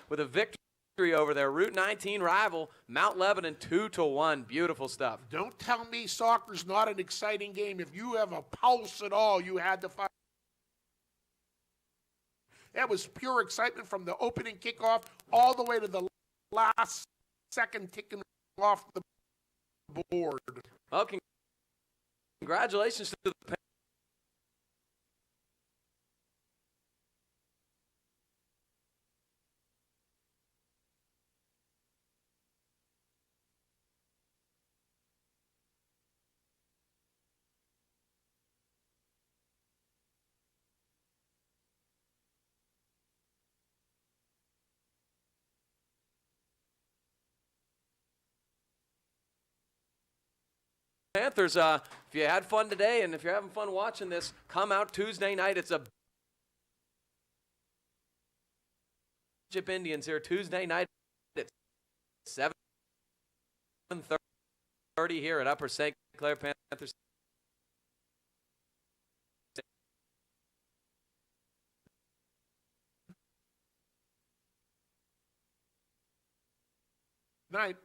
With a victory over their Route 19 rival, Mount Lebanon, 2-1. Beautiful stuff. Don't tell me soccer's not an exciting game. If you have a pulse at all, you had to fight. That was pure excitement from the opening kickoff all the way to the last second ticking off the board. Well, congratulations to the Panthers. If you had fun today and if you're having fun watching this, come out Tuesday night. It's a Chip Indians here Tuesday night at 7:30 here at Upper St. Clair Panthers. Night.